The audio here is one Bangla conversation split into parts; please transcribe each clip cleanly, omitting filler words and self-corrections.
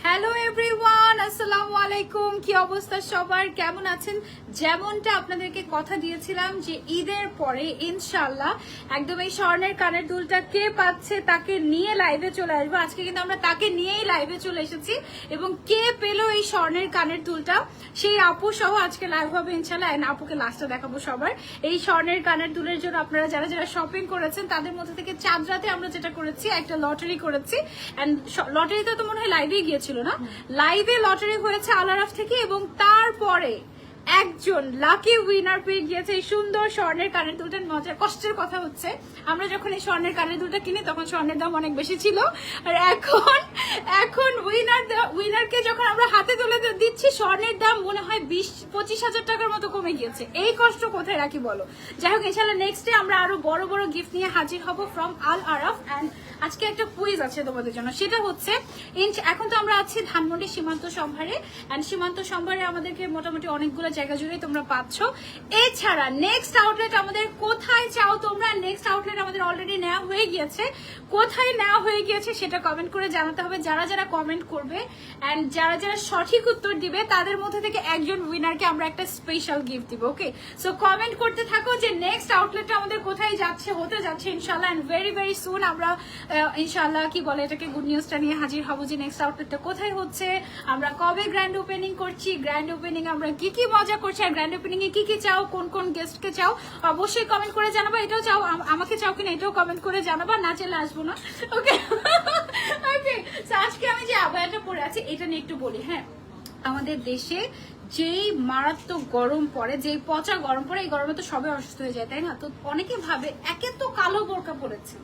হ্যালো এভরিওয়ান, আসসালামু আলাইকুম। কি অবস্থা সবার, কেমন আছেন? যেমনটা আপনাদেরকে কথা দিয়েছিলাম যে ঈদের পরে ইনশাআল্লাহ একদম এই স্বর্ণের কানের দুলটা কে পাচ্ছে তাকে নিয়ে লাইভে চলে আসবো। আজকে কিন্তু আমরা তাকে নিয়েই লাইভে চলে এসেছি এবং কে পেলো এই স্বর্ণের কানের দুলটা সেই আপু সহ আজকে লাইভ হবে ইনশাআল্লাহ। এন্ড আপুকে লাস্টে দেখাবো সবার। এই স্বর্ণের কানের দুলের জন্য আপনারা যারা যারা শপিং করেছেন তাদের মধ্যে থেকে চাঁদ রাতে আমরা যেটা করেছি একটা লটারি করেছি। এন্ড লটারিতে তো মনে হয় লাইভেই গিয়েছিল না, লাইভে লটারি হয়েছে আলারাফ থেকে এবং তারপরে একজন লাকি উইনার পেয়ে গিয়েছে এই সুন্দর স্বর্ণের কানের দুলটার। মজার কষ্টের কথা হচ্ছে আমরা যখন এই স্বর্ণের কানের দুলটা কিনি তখন স্বর্ণের দাম অনেক বেশি ছিল, আর এখন উইনারকে যখন আমরা হাতে তুলে দিচ্ছি স্বর্ণের দাম মনে হয় 20-25 হাজার টাকার মতো কমে গিয়েছে। এই কষ্ট কোথায় রাখি বলো। যাই হোক ইনশাআল্লাহ নেক্সট ডে আমরা আরো বড় বড় গিফট নিয়ে হাজির হব ফ্রম আল আরাফ। এন্ড আজকে একটা কুইজ আছে তোমাদের জন্য, সেটা হচ্ছে এখন তো আমরা আছি ধানমন্ডি সীমান্ত সম্ভারে। এন্ড সীমান্ত সম্ভারে আমাদেরকে মোটামুটি অনেকগুলো জায়গা জুড়ে তোমরা পাচ্ছ। এছাড়া নেক্সট আউটলেট আমাদের কোথায় চাও তোমরা, নেক্সট আউটলেট আমাদের অলরেডি নেওয়া হয়ে গিয়েছে। কোথায় নেওয়া হয়ে গিয়েছে সেটা কমেন্ট করে জানাতে হবে। যারা যারা কমেন্ট করবে এন্ড যারা যারা সঠিক উত্তর দিবে তাদের মধ্যে থেকে একজন উইনারকে আমরা একটা স্পেশাল গিফট দিব। ওকে, সো কমেন্ট করতে থাকো যে নেক্সট আউটলেটটা আমাদের কোথায় যাচ্ছে, হতে যাচ্ছে ইনশাআল্লাহ। এন্ড ভেরি ভেরি সুন আমরা ইনশাআল্লাহ কি বলে এটাকে গুড নিউজটা নিয়ে হাজির হব যে নেক্সট আউটলেটটা কোথায় হচ্ছে, আমরা কবে গ্র্যান্ড ওপেনিং করছি, গ্র্যান্ড ওপেনিং আমরা কি কি মজা করছি, আর গ্র্যান্ড ওপেনিং এ কি কি চাও, কোন কোন গেস্টকে চাও অবশ্যই কমেন্ট করে জানাবা। এটাও চাও আমাকে চাও কিনা এটাও কমেন্ট করে জানাবা, না চলে আসবো না। ওকে ওকে, আজকে আমি যে আবায়াটা পরে আছি এটা নিয়ে একটু বলি। হ্যাঁ, আমাদের দেশে যেই মারাত্মক গরম পড়ে, যেই পচা গরম পড়ে, এই গরমে তো সবাই অসুস্থ হয়ে যায়, তাই না? তো অনেকে ভাবে একে তো কালো বোরকা পড়েছে,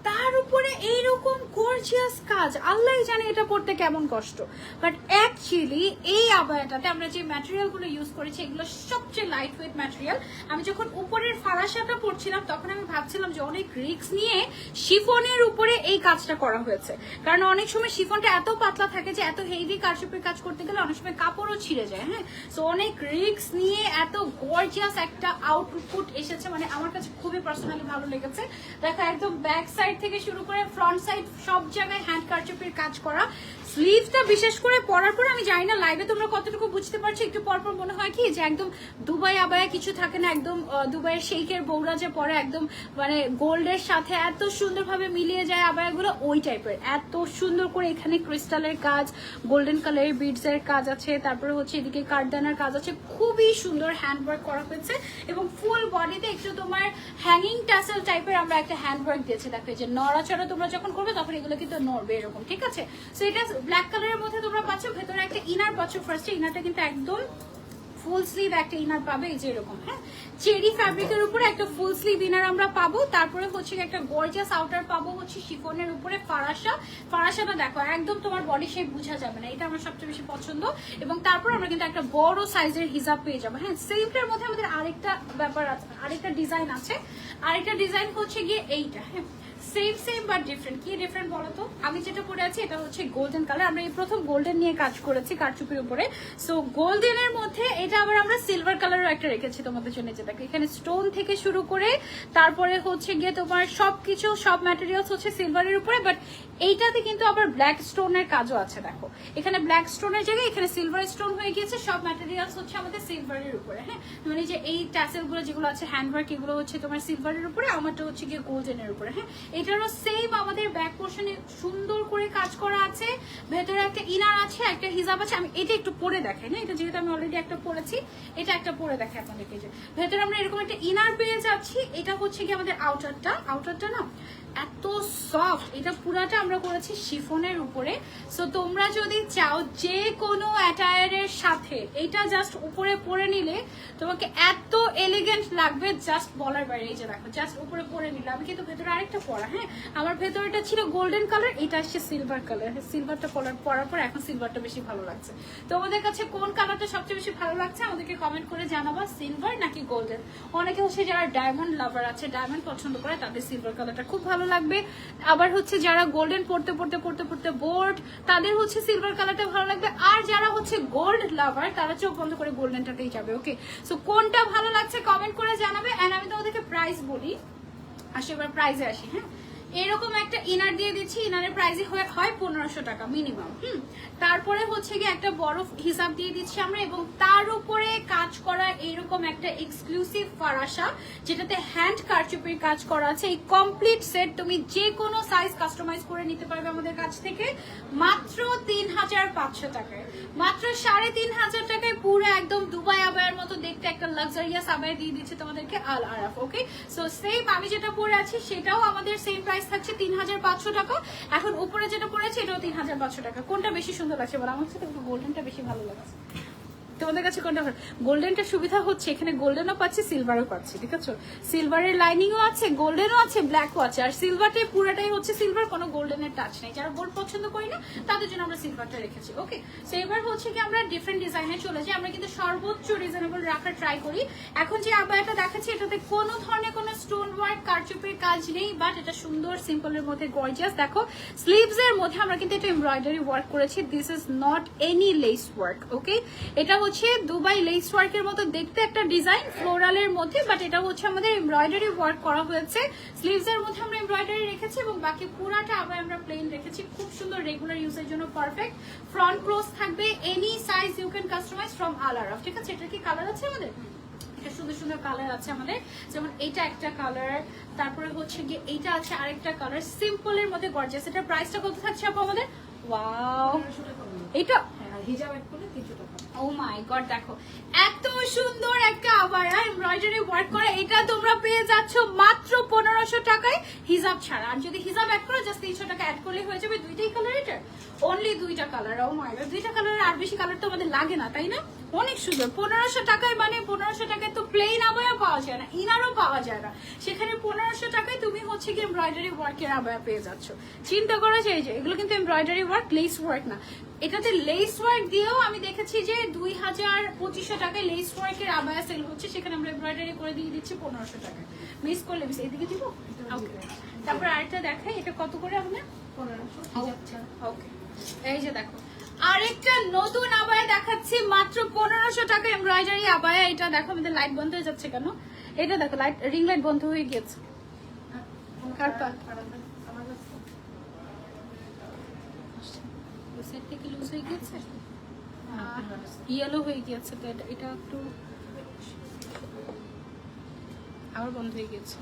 তার উপরে এইরকম গর্জিয়াস কাজ, আল্লাহই জানে এটা পড়তে কেমন কষ্ট। বাট অ্যাকচুয়ালি এই আবায়াটাতে আমরা যে ম্যাটেরিয়াল গুলো ইউজ করেছি এগুলো সবচেয়ে লাইট ওয়েট ম্যাটেরিয়াল। আমি যখন উপরের ফারাসাটা পড়ছিলাম তখন আমি ভাবছিলাম যে অনেক রিস্ক নিয়ে শিফনের উপরে এই কাজটা করা হয়েছে, কারণ অনেক সময় শিফনটা এত পাতলা থাকে যে এত হেভি কারচুপির কাজ করতে গেলে অনেক সময় কাপড়ও ছিঁড়ে যায়। হ্যাঁ, সো অনেক রিস্ক নিয়ে এত গর্জিয়াস একটা আউটপুট এসেছে, মানে আমার কাছে খুবই পার্সোনালি ভালো লেগেছে। দেখো একদম ব্যাক সাইড থেকে শুরু করে ফ্রন্ট সাইড সব জায়গায় হ্যান্ড কারচুপির কাজ করা। স্লিভটা বিশেষ করে পরার পর আমি জানি না লাইভে তোমরা কতটুকু বুঝতে পারছো, একটু পরপর মনে হয় কি যে একদম দুবাই আবায়া কিছু থাকে না, একদম দুবাইয়ের শেখের বউরা যে পরে একদম মানে গোল্ডের সাথে এত সুন্দরভাবে মিলিয়ে যায় আবায়াগুলো, ওই টাইপের। এত সুন্দর করে এখানে ক্রিস্টালের কাজ, গোল্ডেন কালারের বিডস এর কাজ আছে, তারপরে হচ্ছে এদিকে কার্ডানার কাজ আছে, খুবই সুন্দর হ্যান্ড ওয়ার্ক করা হয়েছে এবং ফুল বডিতে একটু তোমার হ্যাঙ্গিং টাসেল টাইপের আমরা একটা হ্যান্ড ওয়ার্ক দিয়েছি। দেখো যে নড়াচড়া তোমরা যখন করবে তখন এগুলো কিন্তু নড়বে এরকম, ঠিক আছে? সো এটা ব্ল্যাক কালারের মধ্যে তোমরা পাচ্ছ, ভেতরে একটা ইনার পাচ্ছ। ফার্স্টে ইনারটা কিন্তু একদম ফুল স্লিভ একটা ইনার পাবে, এই যে এরকম। হ্যাঁ, চেরি ফ্যাব্রিকের উপরে একটা ফুল স্লিভ ইনার আমরা পাবো। তারপরে হচ্ছে একটা গর্জিয়াস আউটার পাবো হচ্ছে শিফনের উপরে ফারাসাটা দেখো একদম তোমার বডি শেপ বোঝা যাবে না, এটা আমার সবচেয়ে বেশি পছন্দ। এবং তারপর আমরা কিন্তু একটা বড় সাইজের হিজাব পেয়ে যাবো। হ্যাঁ, সেমটার মধ্যে আমাদের আরেকটা ব্যাপার আছে, আরেকটা ডিজাইন আছে। আরেকটা ডিজাইন হচ্ছে গিয়ে এইটা। হ্যাঁ, সেম বাট ডিফারেন্ট। কি ডিফারেন্ট বলো তো? আমি যেটা পরে আছি এটা হচ্ছে গোল্ডেন কালার, আমরা এই প্রথম গোল্ডেন নিয়ে কাজ করেছি কারচুপির উপরে। সো গোল্ডেনের মধ্যে এটা আবার আমরা সিলভার কালারও একটা রেখেছি তোমাদের জন্য, যে দেখো এখানে স্টোন থেকে শুরু করে তারপরে হচ্ছে গিয়ে তোমার সবকিছু সব ম্যাটেরিয়ালস হচ্ছে সিলভারের উপরে, বাট এইটাতে কিন্তু আবার ব্ল্যাক স্টোনের কাজও আছে। দেখো এখানে ব্ল্যাক স্টোনের জায়গায় এখানে সিলভার স্টোন হয়ে গিয়েছে, সব ম্যাটেরিয়ালস হচ্ছে আমাদের সিলভারের উপরে। হ্যাঁ, মানে যে এই ট্যাসেল গুলো যেগুলো আছে হ্যান্ডওয়ার্ক এগুলো হচ্ছে তোমার সিলভারের উপরে, আমারটা হচ্ছে গিয়ে গোল্ডেনের উপরে। হ্যাঁ, এটারও সেম আমাদের ব্যাক পোর্শনে সুন্দর করে কাজ করা আছে, ভেতরে একটা ইনার আছে, একটা হিজাব আছে। আমি এটা একটু পরে দেখাই না, এটা যেহেতু আমি অলরেডি একটা পরেছি, এটা একটা পরে দেখাই আপনাদেরকে। যে ভেতরে আমরা এরকম একটা ইনার পেয়ে যাচ্ছি, এটা হচ্ছে কি আমাদের আউটারটা না এত সফট, এটা পুরাটা আমরা করেছি শিফনের উপরে। সো তোমরা যদি চাও যে কোনো অ্যাটায়ারের সাথে এটা জাস্ট উপরে পরে নিলে তোমাকে এত এলিগেন্ট লাগবে জাস্ট বলার বাইরে। এই যে দেখো জাস্ট উপরে পরে নিলে, আমি কিন্তু ভেতরে আরেকটা পরা। হ্যাঁ, আমার ভেতরেটা ছিল গোল্ডেন কালার, এটা আসছে সিলভার কালার। সিলভারটা পরার পর এখন সিলভারটা বেশি ভালো লাগছে। তোমাদের কাছে কোন কালারটা সবচেয়ে বেশি ভালো লাগছে আমাদেরকে কমেন্ট করে জানাবা, সিলভার নাকি গোল্ডেন। অনেকে হচ্ছে যারা ডায়মন্ড লাভার আছে, ডায়মন্ড পছন্দ করে, তাদের সিলভার কালারটা খুব ভালো লাগবে। আবার হচ্ছে যারা গোল্ডেন পড়তে বোর্ড, তাদের হচ্ছে সিলভার কালারটা ভালো লাগবে। আর যারা হচ্ছে গোল্ড লাভার তারা চোখ বন্ধ করে গোল্ডেনটাতেই যাবে। ওকে, সো কোনটা ভালো লাগছে কমেন্ট করে জানাবে। এন্ড আমি তোমাদেরকে প্রাইস বলি, আসে এবার প্রাইজে আসি। হ্যাঁ, এরকম একটা ইনার দিয়ে দিচ্ছি, ইনারের প্রাইসই হয় 1500 টাকা মিনিমাম। তারপরে হচ্ছে গিয়ে একটা বড় হিসাব দিয়ে দিচ্ছি আমরা, এবং তার উপরে কাজ করা এরকম একটা এক্সক্লুসিভ ফারাসা যেটাতে হ্যান্ড কারচুপির কাজ করা আছে। এই কমপ্লিট সেট তুমি যে কোনো সাইজ কাস্টমাইজ করে নিতে পারবে আমাদের কাছ থেকে মাত্র 3500 টাকায়। মাত্র 3500 টাকায় পুরো একদম দুবাই আবায়ের মতো দেখতে একটা লাক্সারিয়াস আবায়া দিয়ে দিচ্ছে তোমাদেরকে আল আরাফ। ওকে, সো সেম আমি যেটা পরে আছি সেটাও আমাদের সেম প্রাইস থাকছে 3500 টাকা। এখন উপরে যেটা পরেছি এটাও 3500 টাকা। কোনটা বেশি সুন্দর লাগছে বলো? আমার কাছে একটু গোল্ডেনটা বেশি ভালো লাগছে। তোমাদের কাছে কোনটা ভালো? গোল্ডেনটা সুবিধা হচ্ছে এখানে গোল্ডেনও পাচ্ছি, সিলভারও পাচ্ছি, ঠিক আছে? সিলভারের লাইনিংও আছে, গোল্ডেনও আছে, ব্ল্যাকও আছে। আর সিলভারটাই পুরোটাই হচ্ছে সিলভার, কোনো গোল্ডেনের টাচ নেই। যারা গোল্ড পছন্দ করি না তাদের জন্য আমরা সিলভারটা রেখেছি। ওকে, সো এবার হচ্ছে কি আমরা ডিফারেন্ট ডিজাইনে চলে যাই। আমরা কিন্তু সর্বোচ্চ রিজনেবল রাখার ট্রাই করি। এখন যে আবায়াটা দেখাচ্ছি এটাতে কোনো ধরনের কোনো স্টোন ওয়ার্ক কারচুপির কাজ নেই, বাট এটা সুন্দর সিম্পলের মধ্যে গর্জিয়াস। দেখো স্লিভস এর মধ্যে আমরা কিন্তু এটা এমব্রয়ডারি ওয়ার্ক করেছি। This is not any lace work. Okay, এটা হচ্ছে দুবাই লেস ওয়ার্কের মতো দেখতে একটা ডিজাইন ফ্লোরালের মধ্যে, বাট এটা হচ্ছে আমাদের এমব্রয়ডারি ওয়ার্ক করা হয়েছে। স্লিভস এর মধ্যে আমরা এমব্রয়ডারি রেখেছি এবং বাকি পুরাটা আবার আমরা প্লেন রেখেছি। খুব সুন্দর, রেগুলার ইউজের জন্য পারফেক্ট। ফ্রন্ট ক্লোজ থাকবে, any size you can customise from Al Araf. ঠিক আছে, এটা কি কালার আছে আমাদের? এটা সুন্দর সুন্দর কালার আছে আমাদের, যেমন এটা একটা কালার, তারপরে হচ্ছে গিয়ে এইটা আছে আরেকটা কালার, সিম্পলের মধ্যে গর্জিয়াস। এটা প্রাইসটা কত থাকছে আপু আমাদের? ওয়াও, এটা হিজাব এক করে 300 টাকা। ও মাই গড, দেখো এত সুন্দর একটা আবায়া এমব্রয়ডারি ওয়ার্ক করা, এটা তোমরা পেয়ে যাচ্ছ মাত্র 1500 টাকায় হিজাব ছাড়া। আর যদি হিজাব অ্যাড করো জাস্ট 300 টাকা অ্যাড করলে হয়ে যাবে। দুইটাই কালার, এটা অনলি দুইটা কালার। ও মাই গড, দুইটা কালারের আর বেশি কালার তো আমাদের লাগে না, তাই না? অনেক সুন্দর। 1500 টাকায়, মানে 1500 টাকায় তো প্লেন আবায়া পাওয়া যায় না, ইনারও পাওয়া যায় না। সেখানে 1500 টাকায় তুমি হচ্ছে কি এমব্রয়ডারি ওয়ার্কের আবায়া পেয়ে যাচ্ছ। চিন্তা করা যায় যে এগুলো কিন্তু এমব্রয়ডারি ওয়ার্ক, লেস ওয়ার্ক না। এটাতে লেস ওয়ার্ক দিয়েও আমি দেখেছি যে 2500 টাকায় লেস ওয়ার্কের আবায়া সেল হচ্ছে, সেখানে আমরা এমব্রয়ডারি করে দিয়ে দিচ্ছি 1500 টাকায়। মিস করলে মিস, এদিকে দিব। তারপর আরেকটা দেখাই, এটা কত করে আপনার? 1500। ওকে, এই যে দেখো আরেকটা নতুন আবায়া দেখাচ্ছি মাত্র 1500 টাকা এমব্রয়ডারি আবায়া। এটা দেখো আমাদের লাইট বন্ধ হয়ে যাচ্ছে কেন? এটা দেখো লাইট, রিং লাইট বন্ধ হয়ে গিয়েছে। সেট থেকে লুজ হয়ে গিয়েছে, ইয়েলো হয়ে গিয়েছে, তো এটা একটু আবার বন্ধ হয়ে গিয়েছে।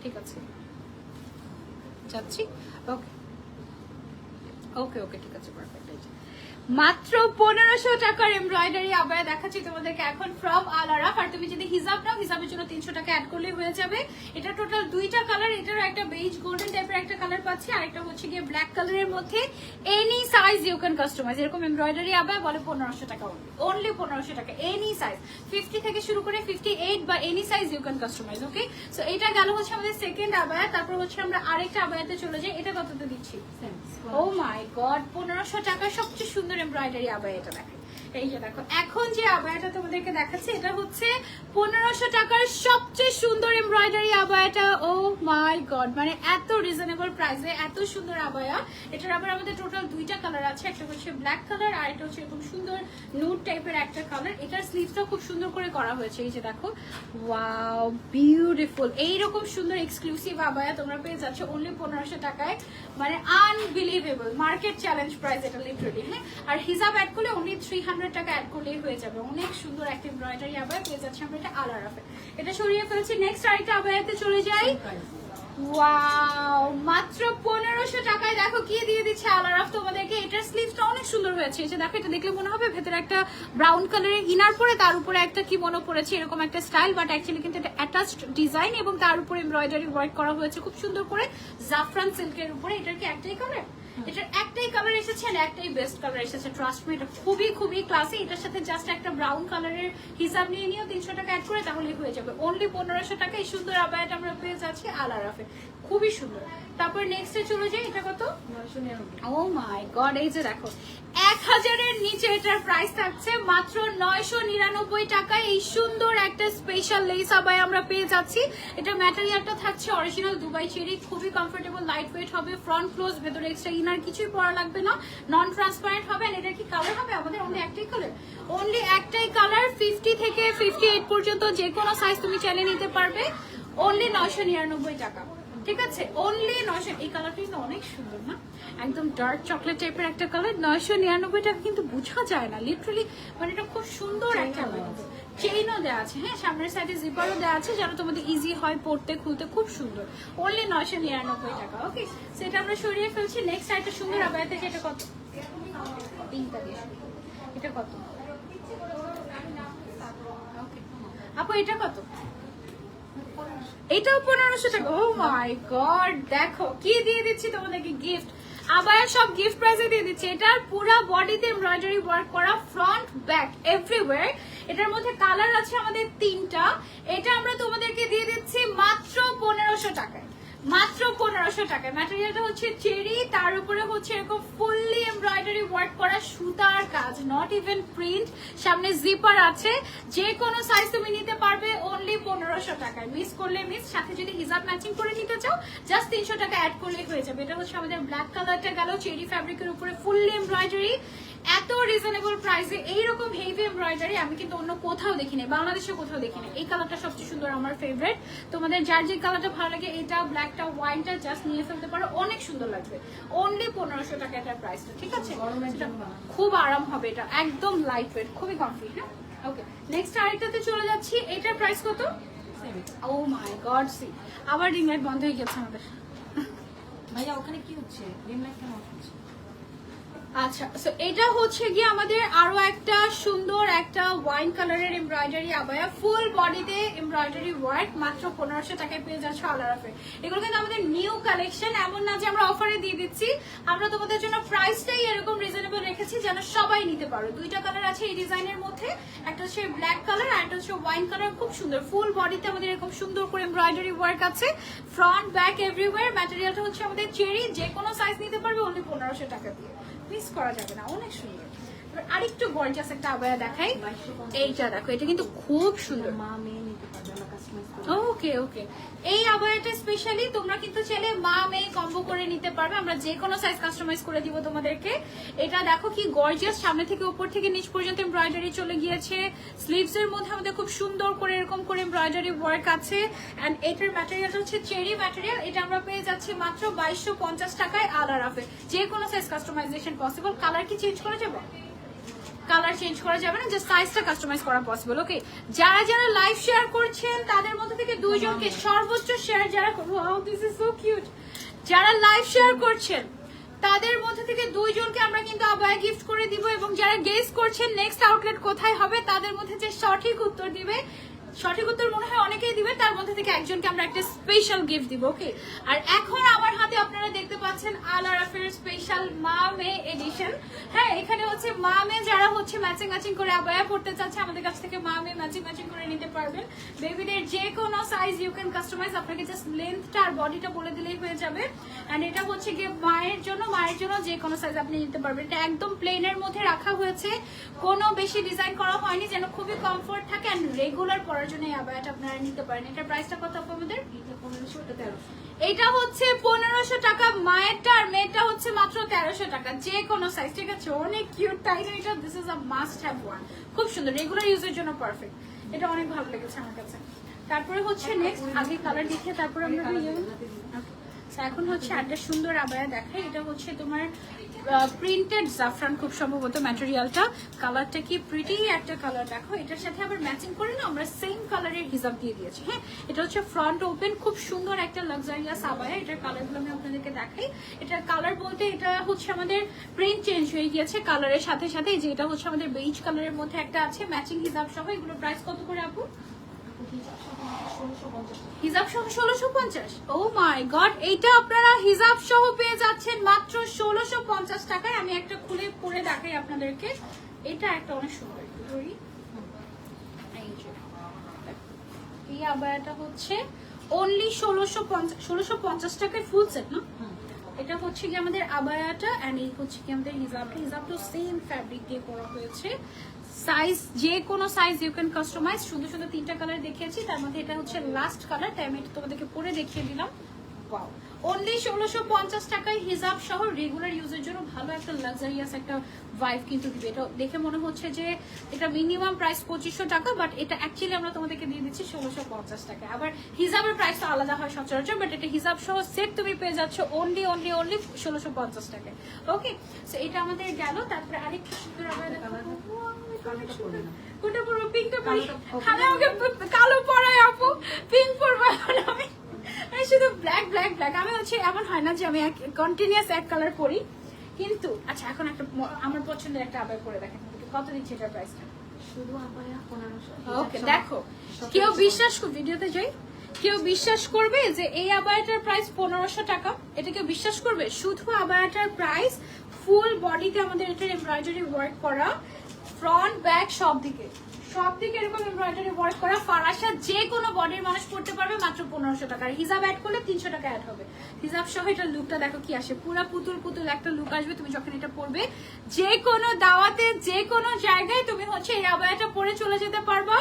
ঠিক আছে, যাচ্ছি। ওকে ওকে ওকে, ঠিক আছে, পারফেক্ট। মাত্র 1500 টাকার এমব্রয়ডারি আবায়া দেখাচ্ছি তোমাদেরকে এখন ফ্রম আল আরাফ। আর তুমি যদি হিজাব নাও, হিজাবের জন্য 300 টাকা অ্যাড করলে হয়ে যাবে। এটা টোটাল দুইটা কালার, এটারও একটা বেজ গোল্ডেন টাইপের একটা কালার পাচ্ছি, আর একটা হচ্ছে গিয়ে ব্ল্যাক কালারের মধ্যে। Any size you can customize. এরকম এমব্রয়ডারি আবায়া বলে 1500 টাকা, অনলি 1500 টাকা। এনি সাইজ 50 থেকে শুরু করে 58 বা any size you can customize. Okay, so এটা গেল হচ্ছে আমাদের সেকেন্ড আবায়া। তারপর হচ্ছে আমরা আরেকটা আবায়াতে চলে যাই। এটা কততে দিচ্ছি? ও মাই গড, 1500 টাকা সবচেয়ে সুন্দর এমব্রয়ডারি আবায়া। এটা দেখো, এই যে দেখো এখন যে আবায়াটা তোমাদেরকে দেখাচ্ছি এটা হচ্ছে 1500 টাকার সবচেয়ে সুন্দর এমব্রয়ডারি আবায়াটা। ও মাই গড, মানে এত রিজনেবল প্রাইসে এত সুন্দর আবায়া। এটার আবার আমাদের টোটাল দুইটা কালার আছে, একটা হচ্ছে ব্ল্যাক কালার আর এটা হচ্ছে এরকম সুন্দর নুড টাইপের একটা কালার। এটার স্লিভসটা খুব সুন্দর করে করা হয়েছে, এই যে দেখো, ওয়াও বিউটিফুল। এইরকম সুন্দর এক্সক্লুসিভ আবায়া তোমরা পেয়ে যাচ্ছ অনলি 1500 টাকায়, মানে আনবিলিভেবল মার্কেট চ্যালেঞ্জ প্রাইস এটা লিটারালি। হ্যাঁ, আর হিজাব অ্যাড করলে অনলি 300 টাকা অ্যাড করলেই হয়ে যাবে। অনেক সুন্দর একটা এমব্রয়ডারি আবায়া পেয়ে যাচ্ছে আমরা এটা আল আরাফে। এটা সরিয়ে ফেলছি, নেক্সট আরেকটা আবায়াতে চলে যাই। ওয়াও, মাত্র 1500 টাকায় দেখো কি দিয়ে দিচ্ছে আল আরাফ তোমাদেরকে। এটার স্লিভসটা অনেক সুন্দর হয়েছে, এই যে দেখো, এটা দেখলে মনে হবে ভেতরে একটা ব্রাউন কালারের ইনার পরে তার উপরে একটা কি মনে পড়েছে এরকম একটা স্টাইল, বাট অ্যাকচুয়ালি কিন্তু এটা অ্যাটাচড ডিজাইন এবং তার উপরে এমব্রয়ডারি ওয়ার্ক করা হয়েছে খুব সুন্দর করে জাফরান সিল্কের উপরে। এটার কি একটাই কালার? এটার একটাই কালার এসেছে আর একটাই বেস্ট কালার এসেছে। ট্রাস্ট মি, এটা খুবই খুবই ক্লাসি। এটার সাথে জাস্ট একটা ব্রাউন কালারের হিসাব নিয়ে নিও, 300 টাকা অ্যাড করে তাহলেই হয়ে যাবে। অনলি 1500 টাকা এই সুন্দর আবায়াটা আমরা পেয়ে যাচ্ছি আল আরাফে, খুবই সুন্দর। তারপর নেক্সটে চলে যাই, এটা কত? ও মাই গড, এই যে দেখো 1000-এর নিচে এটার প্রাইস থাকছে মাত্র 999 টাকায়। এই সুন্দর একটা স্পেশাল লেস আবায়া আমরা পেয়ে যাচ্ছি। এটা ম্যাটেরিয়ালটা থাকছে অরিজিনাল দুবাই চেরি, খুবই কমফোর্টেবল, লাইট ওয়েট হবে, ফ্রন্ট ক্লোজ, ভেতরে এক্সট্রা ইনার কিছুই পরা লাগবে না, নন ট্রান্সপারেন্ট হবে। আর এটা কি কালার হবে আমাদের? অনলি একটাই কালার, অনলি একটাই কালার। 50 থেকে 58 পর্যন্ত যে কোনো সাইজ তুমি চাইলে নিতে পারবে, অনলি 999 টাকা। ঠিক আছে অনলি 900। এই কালারটা কিন্তু অনেক সুন্দর না, একদম ডার্ক চকলেট টাইপের একটা কালার। 999 টাকা কিন্তু বোঝা যায় না লিটারালি, মানে এটা খুব সুন্দর একটা চেইনও দেওয়া আছে। হ্যাঁ, সামনের সাইডে জিপারও দেওয়া আছে যেন তোমাদের ইজি হয় পড়তে খুলতে, খুব সুন্দর। অনলি 999 টাকা। ওকে, সেটা আমরা সরিয়ে ফেলছি। নেক্সট একটা সুন্দর আবায়া থেকে, এটা কত? পিঙ্কটা দিয়ে এটা কত? আপু এটা কত? এটাও 1500 টাকা। ও মাই গড, দেখো কি দিয়ে দিচ্ছি তোমাদেরকে গিফট। আবার সব গিফট প্রাইসে দিয়ে দিচ্ছি। এটার পুরো বডিতে এমব্রয়ডারি ওয়ার্ক করা, ফ্রন্ট ব্যাক এভরিওয়্যার। এটার মধ্যে কালার আছে আমাদের 3টা। এটা আমরা তোমাদেরকে দিয়ে দিচ্ছি মাত্র 1500 টাকায়, মাত্র 1500 টাকায়। ম্যাটেরিয়ালটা হচ্ছে চেরি, তার উপরে হচ্ছে এরকম ফুললি এমব্রয়ডারি ওয়ার্ক করা সুতার কাজ, নট ইভেন প্রিন্ট। সামনে জিপার আছে, যে কোনো সাইজ তুমি নিতে পারবে অনলি 1500 টাকায়। মিস করলে মিস, সাথে যদি হিজাব ম্যাচিং করে নিতে চাও জাস্ট 300 টাকা অ্যাড করলে হয়ে যাবে। এটা হচ্ছে আমাদের ব্ল্যাক কালারটা গেল, চেরি ফ্যাব্রিকের উপরে ফুললি এমব্রয়ডারি, এত রিজনেবল প্রাইসে এইরকম হেভি এমব্রয়ডারি আমি কিন্তু অন্য কোথাও দেখিনি, বাংলাদেশে কোথাও দেখিনি। এই কালারটা সবচেয়ে সুন্দর, আমার ফেভারিট। তোমাদের যার যে কালারটা ভালো লাগে, এটা ব্ল্যাকটা ওয়াইনটা জাস্ট নিয়ে ফেলতে পারো, অনেক সুন্দর লাগবে। অনলি 1500 টাকা এটার প্রাইসটা, ঠিক আছে? খুব আরাম হবে, এটা একদম লাইট ওয়েট, খুবই কমফি। হ্যাঁ, ওকে, নেক্সট আরেকটাতে চলে যাচ্ছি। এটার প্রাইস কত? ও মাই গড, সি আবার রিং লাইট বন্ধ হয়ে গেছে আমাদের। ভাইয়া ওখানে কি হচ্ছে? রিং লাইট কেন অফ হচ্ছে? আচ্ছা, সো এটা হচ্ছে গিয়ে আমাদের আরো একটা সুন্দর একটা ওয়াইন কালারের এমব্রয়ডারি আবায়া, ফুল বডিতে এমব্রয়ডারি ওয়ার্ক, মাত্র 1500 টাকায় পেয়ে যাচ্ছ আলারাফে। এগুলো কিন্তু আমাদের নিউ কালেকশন, এমন না যে আমরা অফারে দিয়ে দিচ্ছি। আমরা তোমাদের জন্য প্রাইসটাই এরকম রিজনেবল রেখেছি যেন সবাই নিতে পারো। 2টা কালার আছে এই ডিজাইনের মধ্যে, একটা হচ্ছে ব্ল্যাক কালার আর একটা হচ্ছে ওয়াইন কালার। খুব সুন্দর, ফুল বডিতে আমাদের এরকম সুন্দর করে এমব্রয়ডারি ওয়ার্ক আছে, ফ্রন্ট ব্যাক এভরিওয়্যার। ম্যাটেরিয়ালটা হচ্ছে আমাদের চেরি, যে কোনো সাইজ নিতে পারবে অনলি 1500 টাকা দিয়ে, মিস করা যাবে না, অনেক সুন্দর। এবার আরেকটু গর্জিয়াস একটা আবায়া দেখাই। এইটা দেখো, এটা কিন্তু খুব সুন্দর, মা মেয়ে নিতে পারবে, আমরা কাস্টমাইজ করে। ওকে ওকে, এই আবায়াটা স্পেশালি তোমরা কিন্তু চাইলে মা মেয়ে কম্বো করে নিতে পারবে, আমরা যে কোনো সাইজ কাস্টমাইজ করে দিব তোমাদেরকে। এটা দেখো কি গর্জিয়াস, সামনে থেকে উপর থেকে নিচ পর্যন্ত এমব্রয়ডারি চলে গিয়েছে। স্লিভস এর মধ্যে আমাদের খুব সুন্দর করে এরকম করে এমব্রয়ডারি ওয়ার্ক আছে। এন্ড এটার ম্যাটেরিয়ালটা হচ্ছে চেরি ম্যাটেরিয়াল। এটা আমরা পেয়ে যাচ্ছি মাত্র 2250 টাকায় আলারাফে। যে কোনো সাইজ কাস্টমাইজেশন পসিবল। কালার কি চেঞ্জ করা যাবে? কালার চেঞ্জ করা যাবে না, জাস্ট সাইজটা কাস্টমাইজ করা পসিবল। ওকে, যারা যারা লাইভ শেয়ার করছেন তাদের মধ্যে থেকে 2 জনকে সর্বোচ্চ শেয়ার যারা, wow this is so cute, যারা লাইভ শেয়ার করছেন তাদের মধ্যে থেকে 2 জনকে আমরা কিন্তু আবায়া গিফট করে দিব। এবং যারা গেস করছেন নেক্সট আউটলেট কোথায় হবে, তাদের মধ্যে যে সঠিক উত্তর দিবে, সঠিক উত্তর মনে হয় অনেকেই দিবে, তার মধ্যে থেকে একজনকে আমরা একটা স্পেশাল গিফট দিব। ওকে, আর এখন আমার হাতে আপনারা দেখতে পাচ্ছেন আলারাফের স্পেশাল মা মেয়ে এডিশন। হ্যাঁ, এখানে হচ্ছে মা মেয়ে যারা হচ্ছে ম্যাচিং ম্যাচিং করে আবায়া পড়তে চাচ্ছে, আমাদের কাছ থেকে মা মেয়ে ম্যাচিং ম্যাচিং করে নিতে পারবেন। বেবিদের যে কোনো সাইজ ইউ ক্যান কাস্টমাইজ, আপনাকে জাস্ট লেন্থটা আর বডিটা বলে দিলেই হয়ে যাবে। এন্ড এটা হচ্ছে গিয়ে মায়ের জন্য যে কোনো সাইজ আপনি নিতে পারবেন। এটা একদম প্লেনের মধ্যে রাখা হয়েছে, কোনো বেশি ডিজাইন করা হয়নি, যেন খুবই কমফোর্ট থাকে। এন্ড রেগুলার পরার জন্য এই আবায়াটা আপনারা নিতে পারেন। এটার প্রাইসটা কত আপনাদের? এটা 1500, এটা 1300। এটা হচ্ছে 1500 টাকা মায়েরটা, আর মেয়েরটা হচ্ছে মাত্র 1300 টাকা, যে কোনো সাইজ। ঠিক আছে, অনেক কিউট তাই না? এটা this is a must have one, খুব সুন্দর, রেগুলার ইউজের জন্য পারফেক্ট। এটা অনেক ভালো লেগেছে আমার কাছে। তারপরে হচ্ছে নেক্সট, আগে কালার দেখে তারপরে আমরা এখন হচ্ছে একটা সুন্দর আবায়া দেখাই। এটা হচ্ছে তোমার প্রিন্টেড জাফরান, খুব সম্ভবত ম্যাটেরিয়ালটা। কালারটা কি প্রিটি একটা কালার, দেখো। এটার সাথে আবার ম্যাচিং করে না আমরা সেম কালারের হিজাব দিয়ে দিয়েছি। হ্যাঁ, এটা হচ্ছে ফ্রন্ট ওপেন, খুব সুন্দর একটা লাক্সারিয়াস আবায়া। এটার কালারগুলো আমি আপনাদেরকে দেখাই। এটার কালার বলতে এটা হচ্ছে আমাদের প্রিন্ট চেঞ্জ হয়ে গিয়েছে কালারের সাথে সাথে, যে এটা হচ্ছে আমাদের বেইজ কালারের মধ্যে একটা আছে ম্যাচিং হিজাব সহ। এগুলো প্রাইস কত করে আপু? হিজাব সহ 1650। ও মাই গড, এইটা আপনারা হিজাব সহ পেয়ে যাচ্ছেন মাত্র 1650 টাকায়। আমি একটা খুলে পরে দেখাই আপনাদেরকে। এটা একটা অনেক সুন্দর, এই আবায়াটা হচ্ছে অনলি 1650 টাকায় ফুল সেট না? এটা হচ্ছে কি আমাদের আবায়াটা, এন্ড এই হচ্ছে কি আমাদের হিজাবটা সেম ফ্যাব্রিক দিয়ে করা হয়েছে। সাইজ যে কোনো সাইজ ইউ ক্যান কাস্টমাইজ। সুন্দর সুন্দর 3টা কালার দেখিয়েছি, তার মধ্যে এটা হচ্ছে লাস্ট কালার, তাই আমি এটা তোমাদেরকে পরে দেখিয়ে দিলাম। ওয়াও, অনলি 1650 টাকায় হিজাব সহ রেগুলার ইউজের জন্য ভালো একটা লাক্সারিয়াস একটা ভাইব কিন্তু দিবে। এটা দেখে মনে হচ্ছে যে এটা মিনিমাম প্রাইস 2500 টাকা, বাট এটা অ্যাকচুয়ালি আমরা তোমাদেরকে দিয়ে দিচ্ছি 1650 টাকা। আবার হিজাবের প্রাইস তো আলাদা হয় সচরাচর, বাট এটা হিজাব সহ সেট তুমি পেয়ে যাচ্ছ অনলি 1650 টাকায়। ওকে, সো এটা আমাদের গেল। তারপরে আরেকটা সুন্দর কোনটা পরবো? পিঙ্কটা পরি। খালি আমাকে কালো পরায় আপু, পিঙ্ক পরবো আমি। শুধু ব্ল্যাক ব্ল্যাক ব্ল্যাক। আমি হচ্ছে এমন হয় না যে আমি কন্টিনিউয়াস এক কালার পরি, কিন্তু আচ্ছা এখন একটা আমার পছন্দের একটা আবার পরে দেখেন কত দিচ্ছে এটার প্রাইসটা। শুধু আবায়া 1500। ওকে, দেখো কেউ বিশ্বাস ভিডিওতে যাই, কেউ বিশ্বাস করবে যে এই আবায়াটার প্রাইস 1500 টাকা? এটা কেউ বিশ্বাস করবে? শুধু আবায়াটার প্রাইস, ফুল বডিতে আমাদের এটার এমব্রয়ডারি ওয়ার্ক করা, ফ্রন্ট ব্যাক সব দিকে এরকম এমব্রয়ডারি ওয়ার্ক করা, ফারাসা যে কোনো বডির মানুষ পড়তে পারবে মাত্র 1500 টাকা। আর হিজাব অ্যাড করলে 300 টাকা অ্যাড হবে। হিজাব সহ এটার লুকটা দেখো কি আসে, পুরা পুতুল পুতুল একটা লুক আসবে তুমি যখন এটা পরবে। যে কোনো দাওয়াতে, যে কোনো জায়গায় তুমি হচ্ছে এই আবায়াটা পরে চলে যেতে পারবা।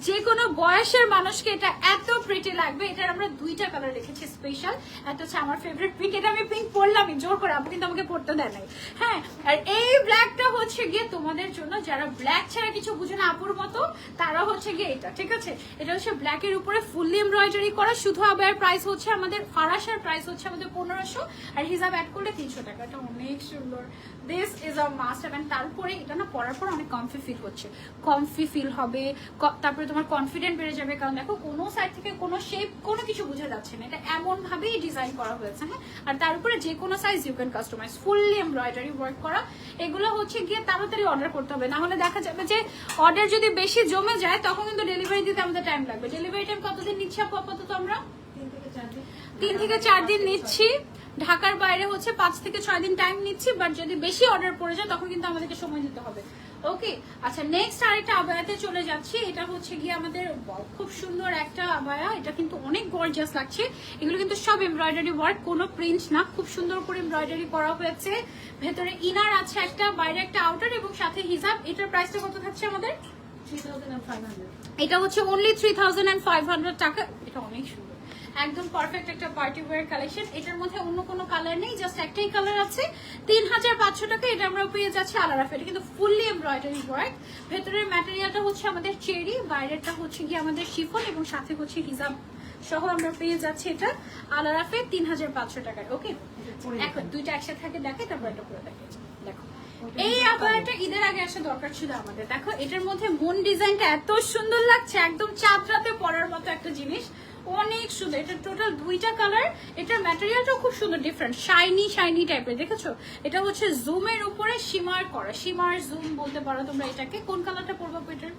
যে কোনো বয়সের মানুষকে এটা এত প্রিটি লাগবে। এটার আমরা দুইটা কালার রেখেছি স্পেশাল। একটা হচ্ছে আমার ফেভারিট পিঙ্ক, এটা আমি পিঙ্ক পরলামই জোর করে, আপনি কিন্তু আমাকে পড়তে দেয় নাই। হ্যাঁ, আর এই ব্ল্যাকটা হচ্ছে গিয়ে তোমাদের জন্য যারা ব্ল্যাক ছাড়া কিছু বুঝে না আপুর মতো, তারা হচ্ছে গিয়ে এটা, ঠিক আছে? এটা হচ্ছে ব্ল্যাকের উপরে ফুললি এমব্রয়ডারি করা। শুধু আবার প্রাইস হচ্ছে আমাদের, ফারাসার প্রাইস হচ্ছে আমাদের 1500, আর হিজাব অ্যাড করলে 300 টাকা। এটা অনেক সুন্দর, this is a must have. And তারপরে এটা না পরার পর অনেক কমফি ফিল হচ্ছে, কমফি ফিল হবে। তারপরে তোমার কনফিডেন্ট বেড়ে যাবে, কারণ দেখো কোনো সাইড থেকে কোনো শেপ কোনো কিছু বোঝা যাচ্ছে না। এটা এমন ভাবেই ডিজাইন করা হয়েছে। হ্যাঁ, আর তার উপরে যে কোনো size you can customize, fully embroidery work করা। এগুলো হচ্ছে গিয়ে তাড়াতাড়ি অর্ডার করতে হবে, না হলে দেখা যাবে যে অর্ডার যদি বেশি জমে যায় তখন কিন্তু ডেলিভারি দিতে আমাদের টাইম লাগবে। ডেলিভারি টাইম কতদিন নিচ্ছি আপু আপাতত? আমরা 3 থেকে 4 দিন নিচ্ছি। ঢাকার বাইরে হচ্ছে 5 থেকে 6 দিন টাইম নিচ্ছি, বাট যদি বেশি অর্ডার পড়ে যায় তখন কিন্তু আমাদেরকে সময় দিতে হবে। ওকে, আচ্ছা নেক্সট আরেকটা আবায়াতে চলে যাচ্ছি। এটা হচ্ছে গিয়ে আমাদের খুব সুন্দর একটা আবায়া। এটা কিন্তু অনেক গর্জিয়াস লাগছে। এগুলো কিন্তু সব এমব্রয়ডারি ওয়ার্ক, কোনো প্রিন্ট না, খুব সুন্দর করে এমব্রয়ডারি করা হয়েছে। ভেতরে ইনার আছে একটা, বাইরে একটা আউটার এবং সাথে হিজাব। এটার প্রাইসটা কত থাকছে আমাদের? 3500। এটা হচ্ছে অনলি 3500 টাকা। এটা অনেক সুন্দর, একদম পারফেক্ট একটা পার্টি ওয়্যার কালেকশন। এটার মধ্যে অন্য কোনো কালার নেই, জাস্ট একটাই কালার আছে। 3500 টাকা এটা আমরা পেয়ে যাচ্ছি আলারাফ। এটা কিন্তু ফুললি এমব্রয়ডারি ওয়ার্ক। ভেতরের ম্যাটেরিয়ালটা হচ্ছে আমাদের চেরি, বাইরেরটা হচ্ছে গিয়ে আমাদের শিফন এবং সাথে হচ্ছে হিজাব সহ আমরা পেয়ে যাচ্ছি এটা আলারাফে 3500 টাকায়। ওকে, এখন দুইটা একসাথে থাকে দেখে, তারপর এটা করে দেখে। দেখো এই আবায়াটা ঈদের আগে আসা দরকার ছিল আমাদের। দেখো এটার মধ্যে মুন ডিজাইনটা এত সুন্দর লাগছে, একদম চাঁদ রাতে পরার মতো একটা জিনিস, অনেক সুন্দর। এটা টোটাল দুইটা কালার। এটার ম্যাটেরিয়ালটাও খুব সুন্দর, ডিফারেন্ট, শাইনি শাইনি টাইপের। দেখেছো এটা হচ্ছে জুমের উপরে শিমার করা, শিমার জুম বলতে পারো তোমরা এটাকে। কোন কালারটা পরবো এটার?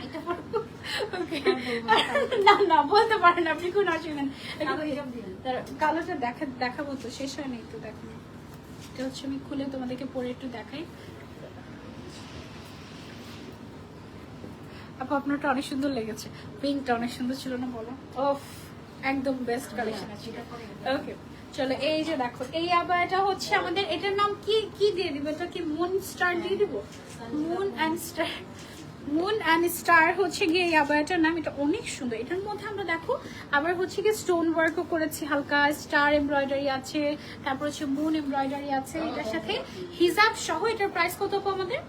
এটা পরবো? না না বলতে পারেন আপনি, কোন অসুবিধা নেই। কালারটা দেখাবো তো, শেষ হয়নি, একটু দেখো। এটা হচ্ছে আমি খুলে তোমাদেরকে পরে একটু দেখাই। আপু আপনারটা অনেক সুন্দর লেগেছে, পিঙ্কটা অনেক সুন্দর ছিল না বলো? ওফ, একদম বেস্ট কালেকশন আছে। ওকে চলো, এই যে দেখো এই আবায়াটা হচ্ছে আমাদের, এটার নাম কি কি দিয়ে দিব? এটা কি মুন স্টার দিয়ে দিব? Moon and star, moon and star হচ্ছে গিয়ে এই আবায়াটার নাম। এটা অনেক সুন্দর। এটার মধ্যে আমরা দেখো আবার হচ্ছে গিয়ে স্টোন ওয়ার্কও করেছি, হালকা স্টার এমব্রয়ডারি আছে, তারপর হচ্ছে মুন এমব্রয়ডারি আছে। এটার সাথে হিজাব সহ এটার প্রাইস কত আমাদের?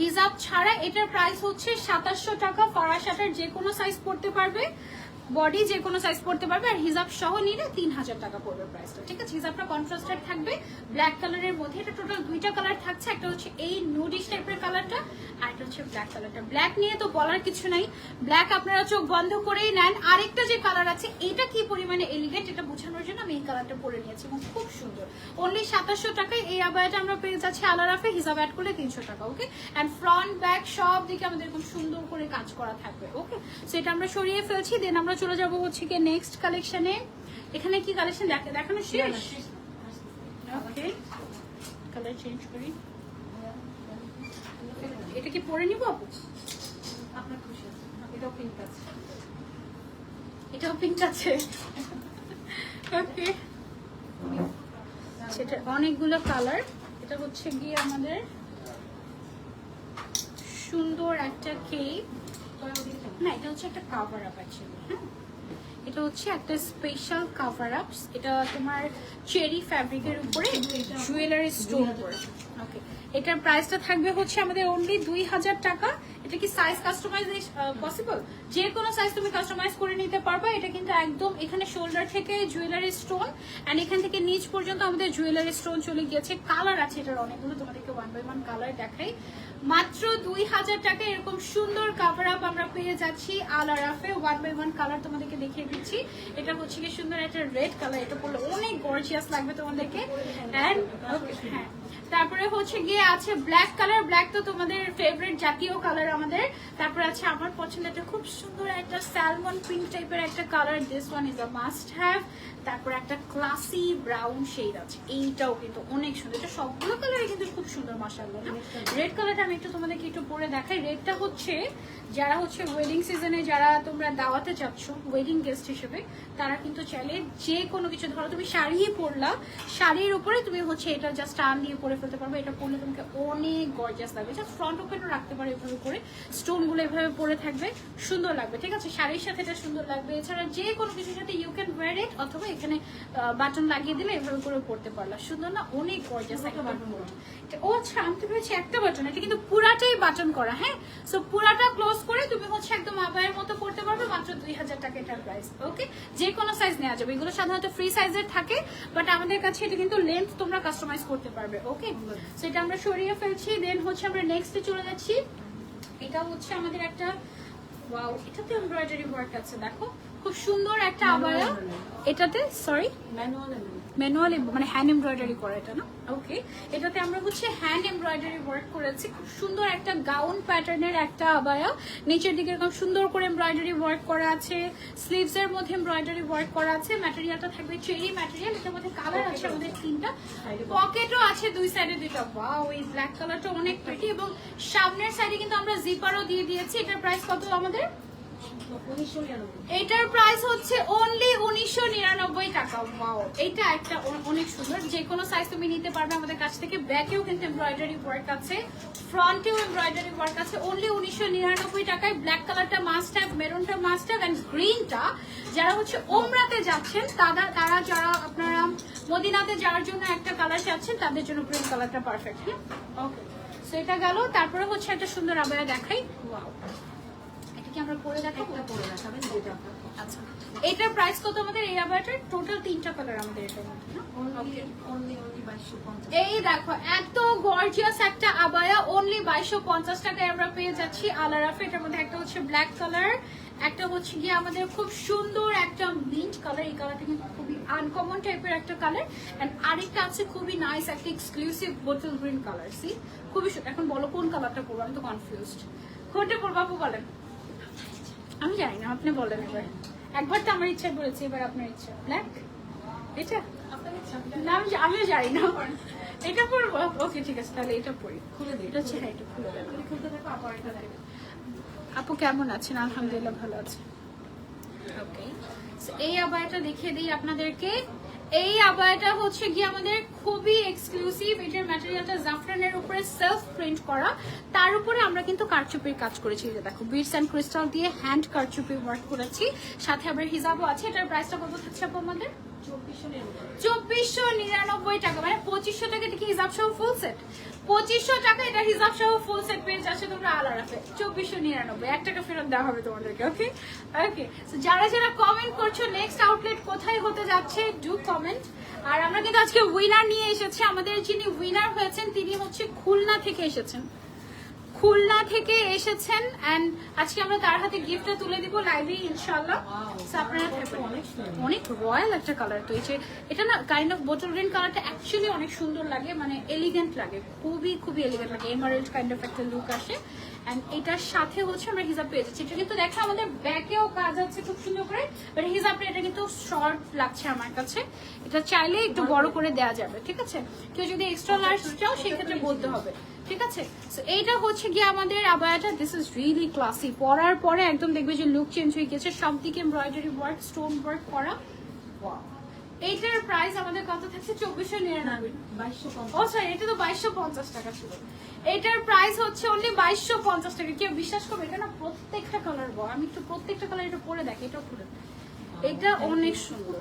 হিজাব ছাড়া এটার প্রাইস হচ্ছে 2700 টাকা। ফারাসাটার যে কোনো সাইজ পড়তে পারবে, বডি যে কোনো সাইজ পড়তে পারবে, আর হিজাব সহ নিলে 3000 টাকা পড়বে প্রাইসটা, ঠিক আছে? হিজাবটা কন্ট্রাস্টেড থাকবে ব্ল্যাক কালারের মধ্যে। এটা টোটাল দুইটা কালার থাকছে, একটা হচ্ছে এই নুডিশ টাইপের কালারটা, আর একটা হচ্ছে ব্ল্যাক কালারটা। ব্ল্যাক নিয়ে তো বলার কিছু নাই, ব্ল্যাক আপনারা চোখ বন্ধ করেই নেন। আরেকটা যে কালার আছে এটা কি পরিমাণে এলিগেন্ট এটা বোঝানোর জন্য আমি এই কালারটা পরে নিয়েছি এবং খুব সুন্দর। অনলি 2700 টাকায় এই আবায়াটা আমরা পেয়ে যাচ্ছি আলারাফে, হিজাব অ্যাড করলে 300 টাকা। ওকে, অ্যান্ড ফ্রন্ট ব্যাক সব দিকে আমাদের এরকম সুন্দর করে কাজ করা থাকবে। ওকে, সেটা আমরা সরিয়ে ফেলছি। দেন আমরা চলে যাবো হচ্ছে কি নেক্সট কালেকশনে। এখানে কি কালেকশন দেখানো শেষ? ওকে, কালার চেঞ্জ করি। এটা কি পরে নিব আপু? আপনার খুশি? এটাও পিঙ্ক আছে, এটাও পিঙ্ক আছে। ওকে, সেটা অনেকগুলো কালার। এটা হচ্ছে গিয়ে আমাদের সুন্দর একটা কেক, না এটা হচ্ছে একটা কাভার আপ আছে। হ্যাঁ, এটা হচ্ছে একটা স্পেশাল কাভার আপ, এটা তোমার চেরি ফ্যাব্রিকের উপরে জুয়েলারি স্টোন করে। ওকে, এটার প্রাইসটা থাকবে হচ্ছে আমাদের অনলি 2000 টাকা। এটা কি সাইজ কাস্টমাইজ পসিবল? যে কোনো সাইজ তুমি কাস্টমাইজ করে নিতে পারবা। এটা কিন্তু একদম এখানে শোল্ডার থেকে জুয়েলারি স্টোন এন্ড এখান থেকে নিচ পর্যন্ত আমাদের জুয়েলারি স্টোন চলে গিয়েছে। কালার আছে এটার অনেকগুলো, তোমাদেরকে 1 বাই 1 কালার দেখাই। মাত্র 2000 টাকা এরকম সুন্দর কাভার আপ আমরা পেয়ে যাচ্ছি আল আরাফে। 1 বাই 1 কালার তোমাদেরকে দেখিয়ে দিচ্ছি। এটা হচ্ছে কি সুন্দর একটা রেড কালার, এটা পরলে অনেক গর্জিয়াস লাগবে তোমাদেরকে। এন্ড হ্যাঁ, তারপরে হচ্ছে গিয়ে আছে ব্ল্যাক কালার। ব্ল্যাক তো তোমাদের ফেভারিট জাতীয় কালার আমাদের। তারপরে আছে আমার পছন্দের একটা খুব সুন্দর একটা স্যালমন পিঙ্ক টাইপের একটা colour, this one is a must have. তারপরে একটা ক্লাসি ব্রাউন শেড আছে, এইটাও কিন্তু অনেক সুন্দর। এটা সবগুলো কালারই কিন্তু খুব সুন্দর মাশাআল্লাহ না। রেড কালারটা আমি একটু তোমাদেরকে একটু পরে দেখাই। রেডটা হচ্ছে যারা হচ্ছে ওয়েডিং সিজনে যারা তোমরা দাওয়াতে যাচ্ছ ওয়েডিং গেস্ট হিসেবে, তারা কিন্তু চাইলে যে কোনো কিছু, ধরো তুমি শাড়ি পরলা, শাড়ির উপরে তুমি হচ্ছে এটা জাস্ট টান দিয়ে পরে ফেলতে পারবে। এটা পরলে তোমাকে অনেক গর্জিয়াস লাগবে। জাস্ট ফ্রন্ট ওপেনও রাখতে পারো এভাবে করে, স্টোনগুলো এভাবে পরে থাকবে, সুন্দর লাগবে। ঠিক আছে, শাড়ির সাথে এটা সুন্দর লাগবে। এছাড়া যে কোনো কিছুর সাথে ইউ ক্যান ওয়্যার ইট, অথবা এখানে বাটন লাগিয়ে দিলে এভাবে করে পরতে পারলা, সুন্দর না? অনেক গর্জিয়াস একটা বাটন। ও আচ্ছা, আমি তো ভেবেছি একটা বাটন, এটা কিন্তু পুরাটাই বাটন করা। হ্যাঁ, সো পুরাটা ক্লোজ করে তুমি হচ্ছে একদম আবায়ের মতো পড়তে পারবে। মাত্র 2000 টাকা এটার প্রাইস। ওকে, যে কোনো সাইজ নেওয়া যাবে। এগুলো সাধারণত ফ্রি সাইজের থাকে, বাট আমাদের কাছে এটা কিন্তু লেন্থ তোমরা কাস্টমাইজ করতে পারবে। ওকে, সেটা আমরা সরিয়ে ফেলছি। দেন হচ্ছে আমরা নেক্সটে চলে যাচ্ছি। এটা হচ্ছে আমাদের একটা, ওয়াও, এটাতে এমব্রয়ডারি ওয়ার্ক আছে, দেখো খুব সুন্দর একটা আবায়া। এটাতে সরি ম্যানুয়াল মানে হ্যান্ড এমব্রয়ডারি করা এটা না। ওকে, এটাতে আমরা হচ্ছে হ্যান্ড এমব্রয়ডারি ওয়ার্ক করেছি। খুব সুন্দর একটা গাউন প্যাটার্নের একটা আবায়া, নিচের দিকে এরকম সুন্দর করে এমব্রয়ডারি ওয়ার্ক করা আছে, স্লিভস এর মধ্যে এমব্রয়ডারি ওয়ার্ক করা আছে। ম্যাটেরিয়ালটা থাকবে চেরি ম্যাটেরিয়াল। এটার মধ্যে কালার আছে আমাদের 3টা, পকেটও আছে 2 সাইডে 2টা। ওয়াও, এই ব্ল্যাক কালারটা অনেক প্রিটি। এবং সামনের সাইডে কিন্তু আমরা জিপারও দিয়ে দিয়েছি। এটার প্রাইস কত আমাদের? এটার প্রাইস হচ্ছে অনলি 1999 টাকা। ওয়াও, এটা একটা অনেক সুন্দর। যে কোনো সাইজ তুমি নিতে পারবে আমাদের কাছ থেকে। ব্যাকেও কিন্তু এমব্রয়ডারি ওয়ার্ক আছে, ফ্রন্টেও এমব্রয়ডারি ওয়ার্ক আছে, অনলি 1999 টাকায়। ব্ল্যাক কালারটা মাস্ট হ্যাভ, মেরুনটা মাস্ট হ্যাভ, এন্ড গ্রিনটা যারা হচ্ছে ওমরাতে যাচ্ছেন তারা যারা আপনারা মদিনাতে যাওয়ার জন্য একটা কালার চাচ্ছেন, তাদের জন্য গ্রিন কালারটা পারফেক্ট। হ্যাঁ, ওকে, সো এটা গেল। তারপরে হচ্ছে একটা সুন্দর আবায়া দেখাই। ওয়াও, আমরা পরে দেখাবো, পরে দেখাবেন যেটা। আচ্ছা, এটার প্রাইস কত আমাদের? এই আবায়াটার টোটাল 3টা কালার আমাদের এটার মধ্যে না। এই দেখো, এত গর্জিয়াস একটা আবায়া অনলি 2250 টাকায় আমরা পেয়ে যাচ্ছি আল আরাফে। এটার মধ্যে একটা হচ্ছে ব্ল্যাক কালার, একটা হচ্ছে গিয়ে আমাদের খুব সুন্দর একটা মিন্ট কালার। এই কালারটা কিন্তু খুবই আনকমন টাইপের একটা কালার। এন্ড আরেকটা আছে খুবই নাইস একটা exclusive bottle green colour. See, খুবই সুন্দর। এখন বলো কোন কালারটা পরবো, আমি তো কনফিউজড। কোনটা পরবো আপু বলেন? আমি জানি না, আপনি বলেন। একবার তো আমার ইচ্ছা করেছে, এবার আপনার ইচ্ছা। ব্ল্যাক, এটা না, আমিও জানি না। এটা পরবো? ওকে, ঠিক আছে, তাহলে এটা পরি। খুলে দিই, এটা হচ্ছে, হ্যাঁ, এটা খুলে দেবো। খুলতে থাকো। আপু কেমন আছেন? আলহামদুলিল্লাহ ভালো আছে। ওকে, এই আবায়াটা দেখিয়ে দিই আপনাদেরকে। এই আবায়াটা হচ্ছে গিয়ে আমাদের খুবই এক্সক্লুসিভ। এটার ম্যাটেরিয়ালটা জাফরানের উপরে সেলফ প্রিন্ট করা, তার উপরে আমরা কিন্তু কারচুপির কাজ করেছি। যে দেখো, বিটস এন্ড ক্রিস্টাল দিয়ে হ্যান্ড কারচুপি ওয়ার্ক করেছি, সাথে আবার হিজাবও আছে। এটার প্রাইসটা কত থাকছে আপু আমাদের? 2499 টাকা, মানে 2500 টাকা। এটা কি হিজাব সহ ফুল সেট? 2500 টাকা এটা হিজাব সহ ফুল সেট পেয়ে যাচ্ছে তোমরা আল আরাফে। 2499, 1 টাকা ফেরত দেওয়া হবে তোমাদেরকে। ওকে ওকে, যারা যারা কমেন্ট করছো নেক্সট আউটলেট কোথায় হতে যাচ্ছে, ডু কমেন্ট। আর আমরা কিন্তু আজকে উইনার নিয়ে এসেছি। আমাদের যিনি উইনার হয়েছেন তিনি হচ্ছে খুলনা থেকে এসেছেন। এন্ড আজকে আমরা তার হাতে গিফটটা তুলে দিব লাইভে ইনশাআল্লাহ। আপনারা অনেক রয়্যাল একটা কালার। তো এই যে এটা না কাইন্ড অফ বোটল গ্রিন কালারটা অ্যাকচুয়ালি অনেক সুন্দর লাগে, মানে এলিগেন্ট লাগে, খুবই খুবই এলিগেন্ট লাগে। এমারেল্ড কাইন্ড অফ একটা লুক আসে। এন্ড এটার সাথে হচ্ছে আমরা হিজাব পেয়ে যাচ্ছি। এটা কিন্তু দেখো আমাদের ব্যাকেও কাজ আছে খুব সুন্দর করে, বাট হিজাবটা এটা কিন্তু শর্ট লাগছে আমার কাছে। এটা চাইলে একটু বড় করে দেওয়া যাবে, ঠিক আছে? কেউ যদি এক্সট্রা লার্জ চাও সেক্ষেত্রে বলতে হবে, ঠিক আছে? সো এইটা হচ্ছে গিয়ে আমাদের আবায়াটা। This is really classy. পরার পরে একদম দেখবে যে লুক চেঞ্জ হয়ে গেছে। সব দিকে এমব্রয়ডারি ওয়ার্ক, স্টোন ওয়ার্ক করা। এইটার প্রাইস আমাদের কত থাকছে? 2499। ও সরি, এটা তো 2250 টাকা ছিল। এটার প্রাইস হচ্ছে অনলি 2250 টাকা। কেউ বিশ্বাস করবে? এটা না প্রত্যেকটা কালার। আমি একটু প্রত্যেকটা কালার এটা পরে দেখি। এটা খুলে, এটা অনেক সুন্দর,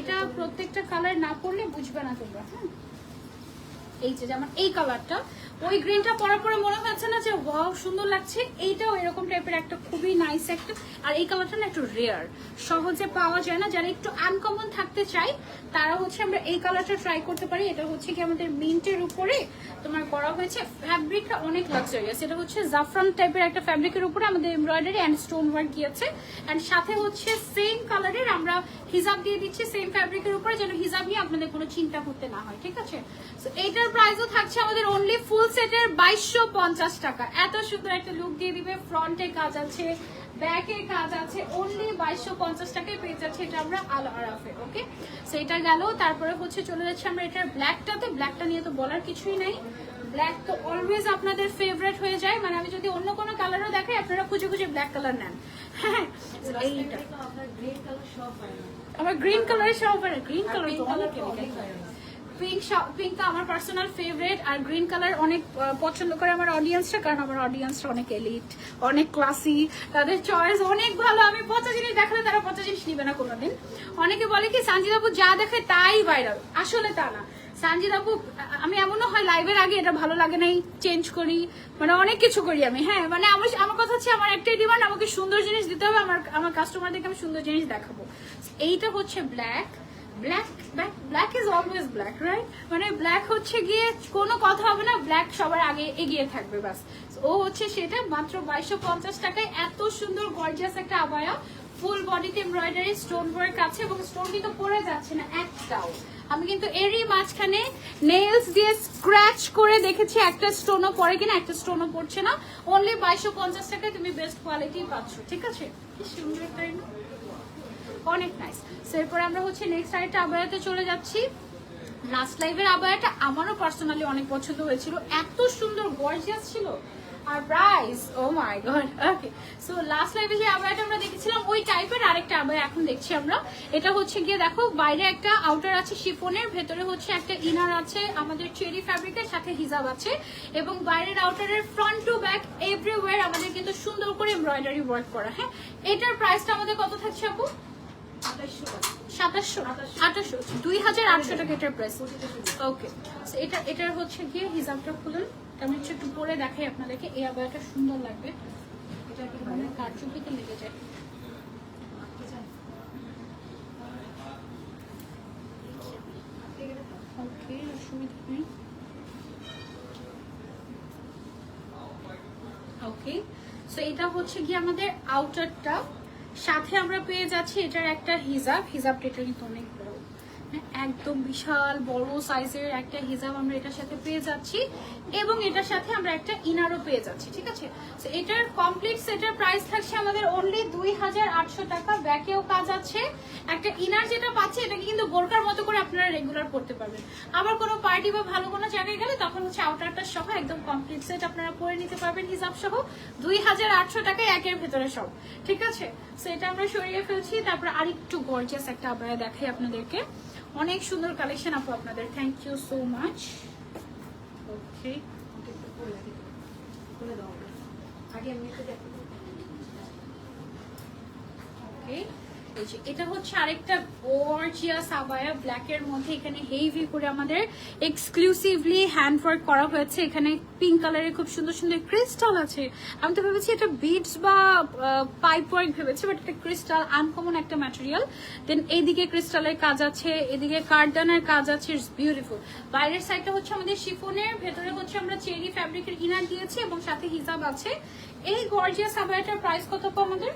এটা প্রত্যেকটা কালার না পরলে বুঝবে না তোমরা। হ্যাঁ, এই যে যেমন এই কালারটা, ওই গ্রিনটা পরার পরে মনে হচ্ছে না যে ওয়াও সুন্দর লাগছে, এইটাও এরকম টাইপের একটা খুবই নাইস একটা। আর এই কালারটা না একটু রেয়ার, সহজে পাওয়া যায় না, যারা একটু আনকমন থাকতে চাই তারা হচ্ছে আমরা এই কালারটা ট্রাই করতে পারি। এটা হচ্ছে কি আমাদের মিন্টের উপরে তোমার করা হয়েছে, ফ্যাব্রিকটা অনেক লাক্সারিয়াস। এটা হচ্ছে জাফরান টাইপের একটা ফ্যাব্রিকের উপরে আমাদের এমব্রয়ডারি অ্যান্ড স্টোন ওয়ার্ক গিয়েছে, অ্যান্ড সাথে হচ্ছে সেম কালারের আমরা হিজাব দিয়ে দিচ্ছি সেম ফ্যাব্রিকের উপরে, যেন হিজাব নিয়ে আপনাদের কোনো চিন্তা করতে না হয়। ঠিক আছে, এইটার প্রাইসও থাকছে আমাদের অনলি ফুল সেটের 2250 টাকা। এত সুন্দর একটা লুক দিয়ে দিবে, ফ্রন্টে কাজ আছে, ব্যাকে কাজ আছে, অনলি 2250 টাকায় পেয়ে যাচ্ছে এটা আমরা আল আরাফে। ওকে, সেইটা গেল। তারপরে হচ্ছে চলে যাচ্ছে আমরা এটার ব্ল্যাকটাতে। ব্ল্যাকটা নিয়ে তো বলার কিছুই নাই, ব্ল্যাক তো অলওয়েজ আপনাদের ফেভারিট হয়ে যায়। মানে আমি যদি অন্য কোনো কালারও দেখাই আপনারা খুঁজে খুঁজে ব্ল্যাক কালার নেন। হ্যাঁ, এইটা আমার গ্রিন কালারের সব, গ্রিন কালার তো অনেক পিঙ্কটা আমার পার্সোনাল ফেভারিট। আর গ্রিন কালার অনেক পছন্দ করে আমার অডিয়েন্সটা, কারণ আমার অডিয়েন্সটা অনেক এলিট, অনেক ক্লাসি, তাদের চয়েস অনেক ভালো। আমি পচা জিনিস দেখালে তারা পচা জিনিস নিবে না কোনোদিন। অনেকে বলে কি সানজিদ আপু যা দেখে তাই ভাইরাল, আসলে তা না। সানজিদ আপু, আমি এমনও হয় লাইভের আগে এটা ভালো লাগে নাই চেঞ্জ করি, মানে অনেক কিছু করি আমি। হ্যাঁ, মানে আমার কথা হচ্ছে আমার একটাই ডিমান্ড, আমাকে সুন্দর জিনিস দিতে হবে, আমার কাস্টমারদেরকে আমি সুন্দর জিনিস দেখাবো। এইটা হচ্ছে black, black is always black, right? মানে ব্ল্যাক হচ্ছে গিয়ে কোনো কথা হবে না, ব্ল্যাক সবার আগে এগিয়ে থাকবে বাস। ও হচ্ছে সেটা মাত্র 2250 টাকায়। এত সুন্দর গর্জিয়াস একটা আবায়া, ফুল বডিতে এমব্রয়ডারি স্টোন ওয়ার্ক আছে, এবং স্টোন কিন্তু পড়ে যাচ্ছে না একটাও। আমি কিন্তু এরই মাঝখানে নেলস দিয়ে স্ক্র্যাচ করে দেখেছি একটা স্টোনও পড়ে কিনা, একটা স্টোনও পড়ছে না। অনলি 2250 টাকায় তুমি বেস্ট কোয়ালিটি পাচ্ছ। ঠিক আছে, কি সুন্দর তাই না, অনেক নাইস। এরপরে আমরা হচ্ছে নেক্সট আরেকটা আবায়াতে চলে যাচ্ছি। লাস্ট লাইভের আবায়াটা আমারও পার্সোনালি অনেক পছন্দ হয়েছিল, এত সুন্দর গর্জিয়াস ছিল। আর প্রাইস, ও মাই গড। ওকে, সো লাস্ট লাইভে যে আবায়াটা আমরা দেখেছিলাম ওই টাইপের আরেকটা আবায়া এখন দেখছি আমরা। এটা হচ্ছে গিয়ে দেখো, বাইরে একটা আউটার আছে শিফনের, ভেতরে হচ্ছে একটা ইনার আছে আমাদের চেরি ফ্যাব্রিকের, সাথে হিজাব আছে, এবং বাইরের আউটারের ফ্রন্ট টু ব্যাক এভরিওয়্যার আমাদের কিন্তু সুন্দর করে এমব্রয়ডারি ওয়ার্ক করা। হ্যাঁ, এটার প্রাইসটা আমাদের কত থাকছে আপু? 2700, 2800 টাকা এটার প্রাইস। ওকে, এটার হচ্ছে গিয়ে হিজাবটা খুলুন, আমি হচ্ছে একটু পরে দেখাই আপনাদেরকে। এই আবায়াটা সুন্দর লাগবে, এটা কি মানে কারচুপিতে লেগে যায়। ওকে, অসুবিধা নেই। ওকে, সো এটা হচ্ছে গিয়ে আমাদের আউটারটা, সাথে আমরা পেয়ে যাচ্ছি এটার একটা হিজাবটা এটা কিন্তু অনেক বড়, একদম বিশাল বড় সাইজের একটা হিজাব আমরা এটার সাথে পেয়ে যাচ্ছি, এবং এটার সাথে আমরা একটা ইনারও পেয়ে যাচ্ছি। ঠিক আছে, তো এটার কমপ্লিট সেটের প্রাইস থাকছে আমাদের অনলি 2800 টাকা। ব্যাকেও কাজ আছে, একটা ইনার যেটা পাচ্ছে এটাকে কিন্তু বোরকার মতো করে আপনারা রেগুলার করতে পারবেন। আবার কোনো পার্টি বা ভালো কোনো জায়গায় গেলে তখন হচ্ছে আউটারটা সহ একদম কমপ্লিট সেট আপনারা পরে নিতে পারবেন হিজাব সহ, 2800 টাকায় একের ভেতরে সব। ঠিক আছে, সো এটা আমরা সরিয়ে ফেলছি। তারপরে আরেকটু গর্জিয়াস একটা আবায়া দেখাই আপনাদেরকে, অনেক সুন্দর কালেকশন আপু আপনাদের, থ্যাংক ইউ সো মাচ। ওকে, ওকে, এটা হচ্ছে আরেকটা গর্জিয়াস আবায়া ব্ল্যাকের মধ্যে, এখানে হেভি করে আমাদের এক্সক্লুসিভলি হ্যান্ড ওয়ার্ক করা হয়েছে। এখানে পিঙ্ক কালারের খুব সুন্দর সুন্দর ক্রিস্টাল আছে। আমি তো ভেবেছি এটা বিডস বা পাইপ ওয়ার্ক ভেবেছি, বাট এটা ক্রিস্টাল, আনকমন একটা ম্যাটেরিয়াল। দেন এইদিকে ক্রিস্টালের কাজ আছে, এদিকে কার্ডানের কাজ আছে, ইটস বিউটিফুল। বাইরের সাইডটা হচ্ছে আমাদের শিফনের, ভেতরে হচ্ছে আমরা চেরি ফ্যাব্রিকের ইনার দিয়েছি, এবং সাথে হিজাব আছে। এই গর্জিয়াস আবায়াটার প্রাইস কত আমাদের?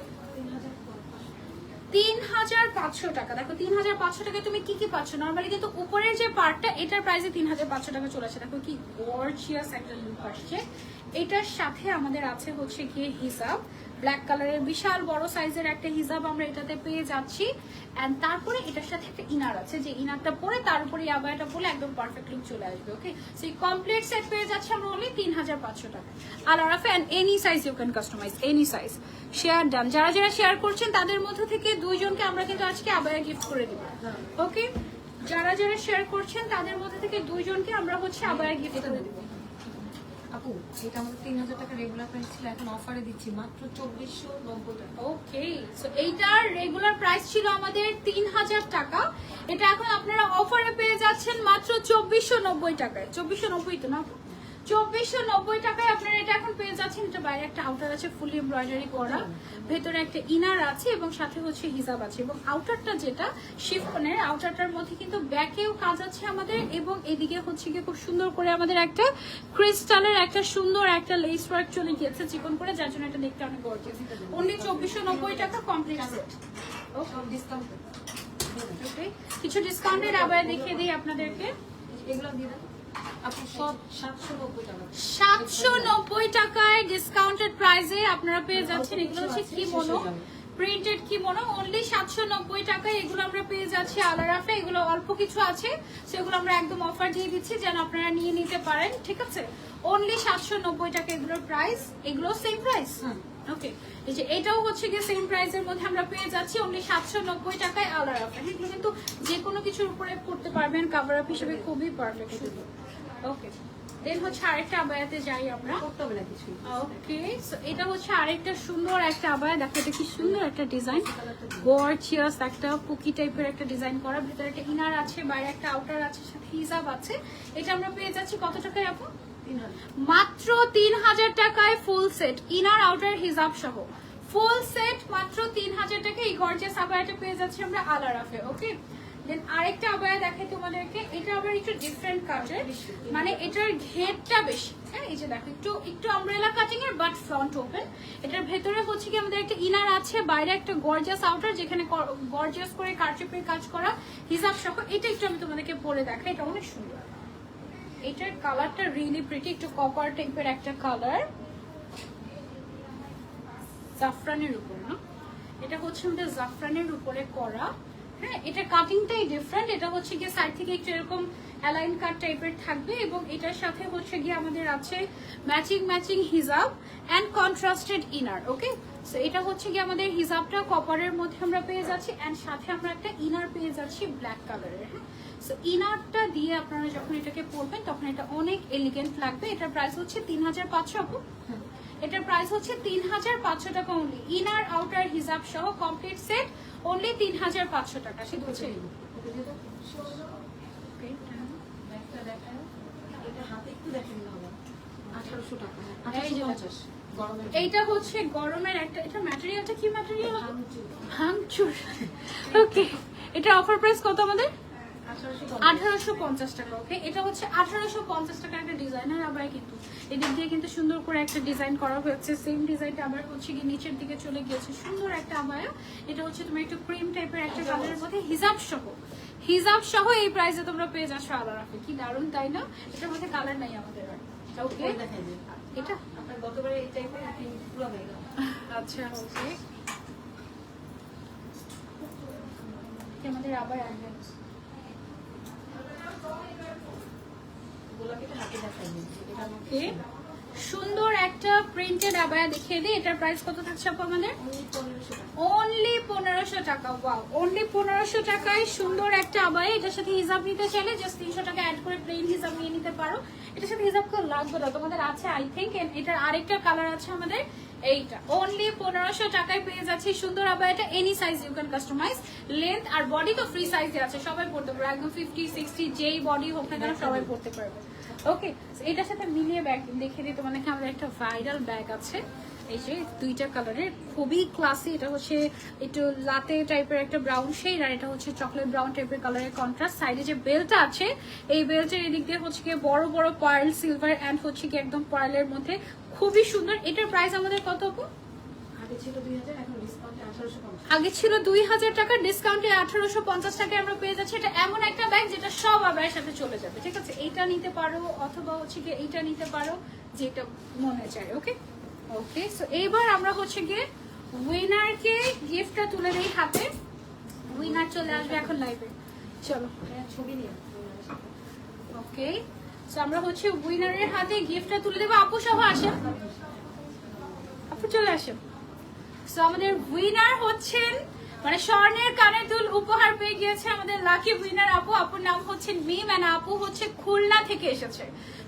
3500 টাকা। দেখো 3500 টাকায় তুমি কি কি পাচ্ছ। নর্মালি কিন্তু উপরের যে পার্টটা এটার প্রাইসে 3500 টাকা চলে আসে। দেখো কি গর্জিয়াস একটা লুক আসছে। এটার সাথে আমাদের আছে হচ্ছে গিয়ে হিজাব, ব্ল্যাক কালারের বিশাল বড় সাইজের একটা হিজাব আমরা এটাতে পেয়ে যাচ্ছি। এন্ড তারপরে এটার সাথে একটা ইনার আছে, যে ইনারটা পরে তার উপরে আবায়াটা পরে একদম পারফেক্ট লুক চলে আসবে। ওকে, সো এই কমপ্লিট সেট পেয়ে যাচ্ছে আমরা অনলি 3500 টাকা। আর আরাফে, and any size you can customise, any size. Share done, যারা যারা শেয়ার করছেন তাদের মধ্য থেকে 2 জনকে আমরা কিন্তু আজকে আবায়া গিফট করে দিব। ওকে, যারা যারা শেয়ার করছেন তাদের মধ্যে থেকে 2 জনকে আমরা হচ্ছে আবায়া গিফট করে দিব। আপু এটা আমাদের 3000 টাকা রেগুলার প্রাইস ছিল, এখন অফারে দিচ্ছি মাত্র 2490 টাকা। ওকে, সো এইটার রেগুলার প্রাইস ছিল আমাদের 3000 টাকা, এটা এখন আপনারা অফারে পেয়ে যাচ্ছেন মাত্র 2490 টাকায়। 2490 তো না, 2490 টাকায় আপনারা এটা এখন পেয়ে যাচ্ছেন। এটা বাইরে একটা আউটার আছে ফুলি এমব্রয়ডারি করা, ভেতরে একটা ইনার আছে এবং সাথে হচ্ছে হিজাব আছে, এবং আউটারটা যেটা শিফনের আউটারটার মধ্যে কিন্তু ব্যাকেও কাজ আছে আমাদের, এবং এদিকে হচ্ছে গিয়ে খুব সুন্দর করে আমাদের একটা ক্রিস্টালের একটা সুন্দর একটা লেস ওয়ার্ক চলে গিয়েছে চিকন করে, যার জন্য এটা দেখতে অনেক গর্জিয়াস। অনলি 2490 টাকা কমপ্লিট সেট। সব ডিসকাউন্ট ওকে, কিছু ডিসকাউন্টের আবার দেখিয়ে দিই আপনাদেরকে। এগুলো দিয়ে দেন আপু, সব 790 টাকা। 790 টাকায় ডিসকাউন্টেড প্রাইসে আপনারা পেয়ে যাচ্ছেন। এগুলো হচ্ছে কিমোনো, প্রিন্টেড কিমোনো, অনলি 790 টাকায় এগুলো আমরা পেয়ে যাচ্ছি আলারাফে। এগুলো অল্প কিছু আছে, সেগুলো আমরা একদম অফার দিয়ে দিচ্ছি যেন আপনারা নিয়ে নিতে পারেন, ঠিক আছে? অনলি 790 টাকা এগুলোর প্রাইস। এগুলো সেম প্রাইস, ওকে। এই যে এটাও হচ্ছে গিয়ে সেম প্রাইসের মধ্যে আমরা পেয়ে যাচ্ছি অনলি 790 টাকায় আলারাফে। এগুলো কিন্তু যে কোনো কিছুর উপরে পড়তে পারবেন, কাভার আপ হিসেবে খুবই পারফেক্ট শুধু। ওকে, দেন হচ্ছে আরেকটা আবায়াতে যাই আমরা। করতে হবে না কিছু। ওকে, সো এটা হচ্ছে আরেকটা সুন্দর একটা আবায়া। দেখো এটা কি সুন্দর একটা ডিজাইন, গর্জিয়াস একটা পুকি টাইপের একটা ডিজাইন করা, ভিতরে একটা ইনার আছে, বাইরে একটা আউটার আছে, সাথে হিজাব আছে। এটা আমরা পেয়ে যাচ্ছি কত টাকায় আপু? 3000 মাত্র 3000 টাকায় ফুল সেট, ইনার আউটার হিজাব সহ ফুল সেট মাত্র 3000 টাকায় এই গর্জিয়াস আবায়াটা পেয়ে যাচ্ছি আমরা আলারাফে। ওকে, দেন আরেকটা আবায়া দেখাই তোমাদেরকে। এটা আবার একটু ডিফারেন্ট কাটের, মানে এটার ঘেরটা বেশি। হ্যাঁ, এই যে দেখো একটু আমব্রেলা কাটিং এর বাট ফ্রন্ট ওপেন। এটার ভেতরে হচ্ছে কি আমাদের একটা ইনার আছে, বাইরে একটা গর্জিয়াস আউটার যেখানে গর্জিয়াস করে কারচুপির কাজ করা, হিজাব সহ। এটা একটু আমি তোমাদেরকে পরে দেখাই, এটা অনেক সুন্দর। এটার কালারটা রিয়েলি প্রিটি, একটু কপার টাইপের একটা কালার, জাফরানের উপর না, এটা হচ্ছে আমাদের জাফরানের উপরে করা। হ্যাঁ, এটা কাটিংটাই ডিফারেন্ট। এটা হচ্ছে গিয়ে সাইড থেকে একটু এরকম অ্যালাইন কাট টাইপের থাকবে, এবং এটার সাথে হচ্ছে গিয়ে আমাদের আছে ম্যাচিং হিজাব and contrasted inner. Okay, so এটা হচ্ছে গিয়ে আমাদের হিজাবটা কপারের মধ্যে আমরা পেয়ে যাচ্ছি, অ্যান্ড সাথে আমরা একটা ইনার পেয়ে যাচ্ছি ব্ল্যাক কালারের। হ্যাঁ, সো ইনারটা দিয়ে আপনারা যখন এটাকে পরবেন তখন এটা অনেক এলিগেন্ট লাগবে। এটার প্রাইস হচ্ছে 3500 আপু। এটার প্রাইস হচ্ছে 3500 টাকা অনলি, ইনার আউটার হিজাব সহ কমপ্লিট সেট অনলি 3500 টাকা। সে হচ্ছে একটা দেখায়, এটা হাতে একটু দেখেন না হবে 1800 টাকা। এই যে 1850 গরমের। এইটা হচ্ছে গরমের একটা, এটা ম্যাটেরিয়ালটা কি ম্যাটেরিয়াল? ভাঙচুর। ভাঙচুর। ওকে, এটা অফার প্রাইস কত আমাদের? 1850 1850 টাকা। ওকে, এটা হচ্ছে 1850 টাকা একটা ডিজাইনার আবায়া, কিন্তু এদিক দিয়ে কিন্তু সুন্দর করে একটা ডিজাইন করা হয়েছে। সেম ডিজাইনটা আবার হচ্ছে কি নিচের দিকে চলে গিয়েছে, সুন্দর একটা আবায়া। এটা হচ্ছে তোমার একটু ক্রিম টাইপের একটা কালারের মধ্যে হিজাব সহ এই প্রাইসে তোমরা পেয়ে যাচ্ছ আলারাফে। কি দারুণ, তাই না? এটার মধ্যে কালার নাই আমাদের। ওকে, দেখাই দিন। এটা আপনার গতবারে এই টাইপের পুরো হয়ে গেল। আচ্ছা, ওকে, আমাদের আবার আসবে। গোলাপিটা হাতে দেখাই দিন। এটা ওকে, সুন্দর একটা প্রিন্টেড আবায়া দেখিয়ে দিই। এটার প্রাইস কত থাকছে আপু আমাদের? অনলি 1500 টাকা। ওয়াও, অনলি 1500 টাকায় সুন্দর একটা আবায়া। এটার সাথে হিজাব নিতে চাইলে জাস্ট 300 টাকা অ্যাড করে প্লেন হিজাব নিয়ে নিতে পারো। এটার সাথে হিজাব তো লাগবে না, তোমাদের আছে আই থিঙ্ক। এটার আরেকটা কালার আছে আমাদের, এইটা অনলি 1500 টাকায় পেয়ে যাচ্ছে সুন্দর আবায়াটা। Any size you can customise, length আর বডি তো ফ্রি সাইজে আছে, সবাই পড়তে পারবে, একদম 50 60 যেই বডি হোক না কেন সবাই পড়তে পারবে। ওকে, এটার সাথে মিলিয়ে ব্যাগ দেখে দিই তোমাদেরকে। আমাদের একটা ভাইরাল ব্যাগ আছে, এই যে দুইটা কালারের, খুবই ক্লাসি। এটা হচ্ছে একটু লাতে টাইপের একটা ব্রাউন শেড, আর এটা হচ্ছে চকলেট ব্রাউন টাইপের কালারের কন্ট্রাস্ট। সাইডে যে বেল্টটা আছে, এই বেল্টের এদিক দিয়ে হচ্ছে গিয়ে বড় বড় পার্ল সিলভার অ্যান্ড হচ্ছে কি একদম পার্লের মধ্যে, খুবই সুন্দর। এটার প্রাইস আমাদের কত আপু? আগে ছিল 2000, এখন ডিসকাউন্টে 1850। আগে ছিল 2000 টাকা, ডিসকাউন্টে 1850 টাকায় আমরা পেয়ে যাচ্ছি। এটা এমন একটা ব্যাগ যেটা সব আবায়ের সাথে চলে যাবে, ঠিক আছে? এইটা নিতে পারো অথবা হচ্ছে গিয়ে এইটা নিতে পারো, যেটা মনে চায়। ওকে ওকে, সো এইবার আমরা হচ্ছে গিয়ে উইনারকে গিফটটা তুলে দেই হাতে। উইনার চলে আসবে এখন লাইভে, চলো। ছবি নিয়ে ওকে, সো আমরা হচ্ছে উইনারের হাতে গিফটটা তুলে দেবো। আপু সহ আসেন, আপু চলে আসেন। সো আমাদের উইনার হচ্ছেন, মানে স্বর্ণের কানের দুল উপহার পেয়ে গিয়েছে আমাদের লাকি উইনার আপু। আপুর নাম হচ্ছে মিম, এন্ড আপু হচ্ছে খুলনা থেকে এসেছে।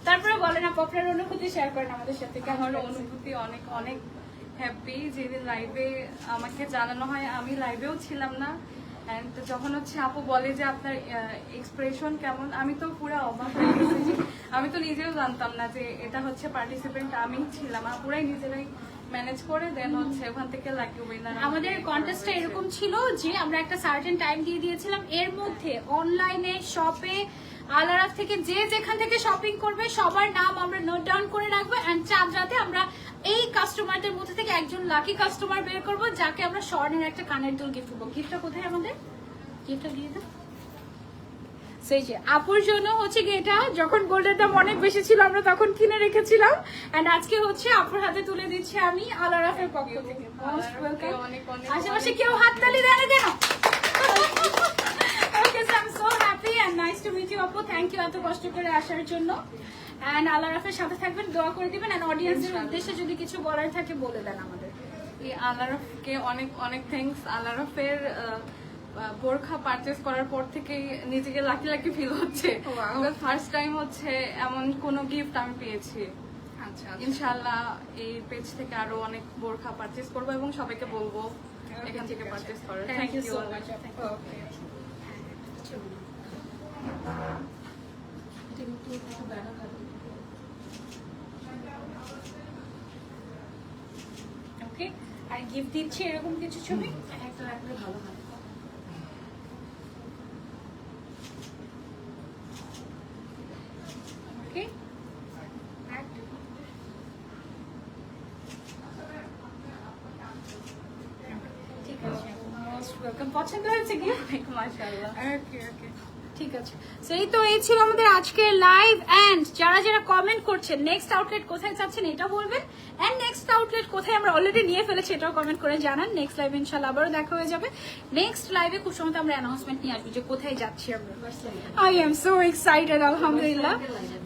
তারপরে বলেন আপু আপনার অনুভূতি শেয়ার করেন আমাদের সাথে। আমার অনুভূতি অনেক অনেক হ্যাপি। যেদিন লাইভে আমাকে জানানো হয়, আমি লাইভেও ছিলাম না, অ্যান্ড যখন হচ্ছে আপু বলে যে আপনার এক্সপ্রেশন কেমন, আমি তো পুরো অবাক হয়ে গেছি। আমি তো নিজেও জানতাম না যে এটা হচ্ছে পার্টিসিপেন্ট আমি ছিলাম, পুরাই নিজেরাই ম্যানেজ করে দেন হচ্ছে ওখান থেকে লাকি উইনার। আমাদের কন্টেস্টটা এরকম ছিল যে আমরা একটা সার্টেন টাইম দিয়ে দিয়েছিলাম, এর মধ্যে অনলাইনে শপে আলারাফ থেকে যে যেখান থেকে শপিং করবে সবার নাম আমরা নোট ডাউন করে রাখবো, এন্ড চাঁদ রাতে আমরা এই কাস্টমারদের মধ্যে থেকে একজন লাকি কাস্টমার বের করবো যাকে আমরা স্বর্ণের একটা কানের দুল গিফট করবো। গিফটটা কোথায় আমাদের? গিফটটা দিয়ে দাও। সেই যে আপুর জন্য হচ্ছে কি, এটা যখন গোল্ডের দাম অনেক বেশি ছিল আমরা তখন কিনে রেখেছিলাম, এন্ড আজকে হচ্ছে আপুর হাতে তুলে দিচ্ছি আমি আলারাফের পক্ষ থেকে। Most welcome. আশেপাশে কেউ হাততালি দেয় না কেন? Okay, so I'm so happy and nice to meet you, আপু। থ্যাংক ইউ এত কষ্ট করে আসার জন্য, এন্ড আলারাফের সাথে থাকবেন, দোয়া করে দিবেন, এন্ড অডিয়েন্সের উদ্দেশ্যে যদি কিছু বলার থাকে বলে দেন আমাদের। এই আলারফকে অনেক অনেক থ্যাঙ্কস। আলারফের বোরখা পারচেজ করার পর থেকেই নিজেকে লাকি লাকি ফিল হচ্ছে। ফার্স্ট টাইম হচ্ছে এমন কোনো গিফট আমি পেয়েছি। আচ্ছা, ইনশাআল্লাহ এই পেজ থেকে আরো অনেক বোরখা পারচেজ করবো এবং সবাইকে বলবো এখান থেকে পারচেজ করার। Thank you so much. Okay, আর গিফট দিচ্ছি এরকম কিছু ছবি একটা রাখলে ভালো হয়। ওকে, ঠিক আছে, মোস্ট ওয়েলকাম। পছন্দ হয়েছে গিফট? মাশাআল্লাহ। ওকে ওকে, ঠিক আছে। সেই তো এই ছিল আমাদের আজকের লাইভ, এন্ড যারা যারা কমেন্ট করছেন নেক্সট আউটলেট কোথায় চাচ্ছেন এটা বলবেন, এন্ড নেক্সট আউটলেট কোথায় আমরা অলরেডি নিয়ে ফেলেছি এটাও কমেন্ট করে জানান। নেক্সট লাইভে ইনশাআল্লাহ আবারও দেখা হয়ে যাবে। নেক্সট লাইভে খুব সময় আমরা অ্যানাউন্সমেন্ট নিয়ে আসবো যে কোথায় যাচ্ছি আমরা। আই এম সো এক্সাইটেড, আলহামদুলিল্লাহ।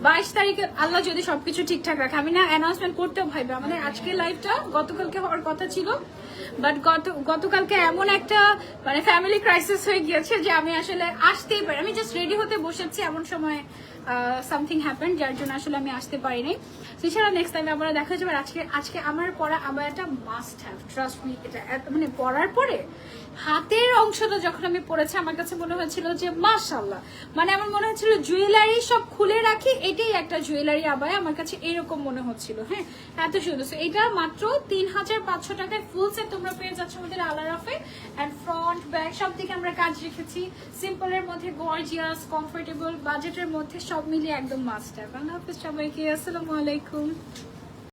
22 তারিখে আল্লাহ যদি সবকিছু ঠিকঠাক রাখে, আমি না অ্যানাউন্সমেন্ট করতেও ভাইবে। আমাদের আজকের লাইভটা গতকালকে হওয়ার কথা ছিল, বাট গতকালকে এমন একটা মানে ফ্যামিলি ক্রাইসিস হয়ে গিয়েছে যে আমি আসলে আসতেই পারি, আমি জাস্ট রেডি হতে বসেছি এমন সময় সামথিং হ্যাপেন, যার জন্য আসলে আমি আসতে পারিনি। এছাড়া নেক্সট টাইম আবার দেখা যাবে। আজকে আমার পরা আবায়াটা মাস্ট হ্যাভ, ট্রাস্ট মি। এটা মানে পরার পরে হাতের অংশটা যখন আমি পরেছি আমার কাছে মনে হয়েছিল যে মাশাআল্লাহ, মানে আমার মনে হচ্ছিল জুয়েলারি সব খুলে রাখি, এটাই একটা জুয়েলারি আবায়া, আমার কাছে এরকম মনে হচ্ছিল। হ্যাঁ, এত সুন্দর। এটা মাত্র 3500 টাকায় ফুল সেট তোমরা পেয়ে যাচ্ছ আমাদের আলারাফে, এন্ড ফ্রন্ট ব্যাক সব দিকে আমরা কাজ রেখেছি। সিম্পলের মধ্যে গর্জিয়াস, কমফোর্টেবল, বাজেটের মধ্যে সব মিলিয়ে একদম মাস্ট হ্যাভ। আল্লাহ হাফেজ সবাইকে, আসসালামু আলাইকুম।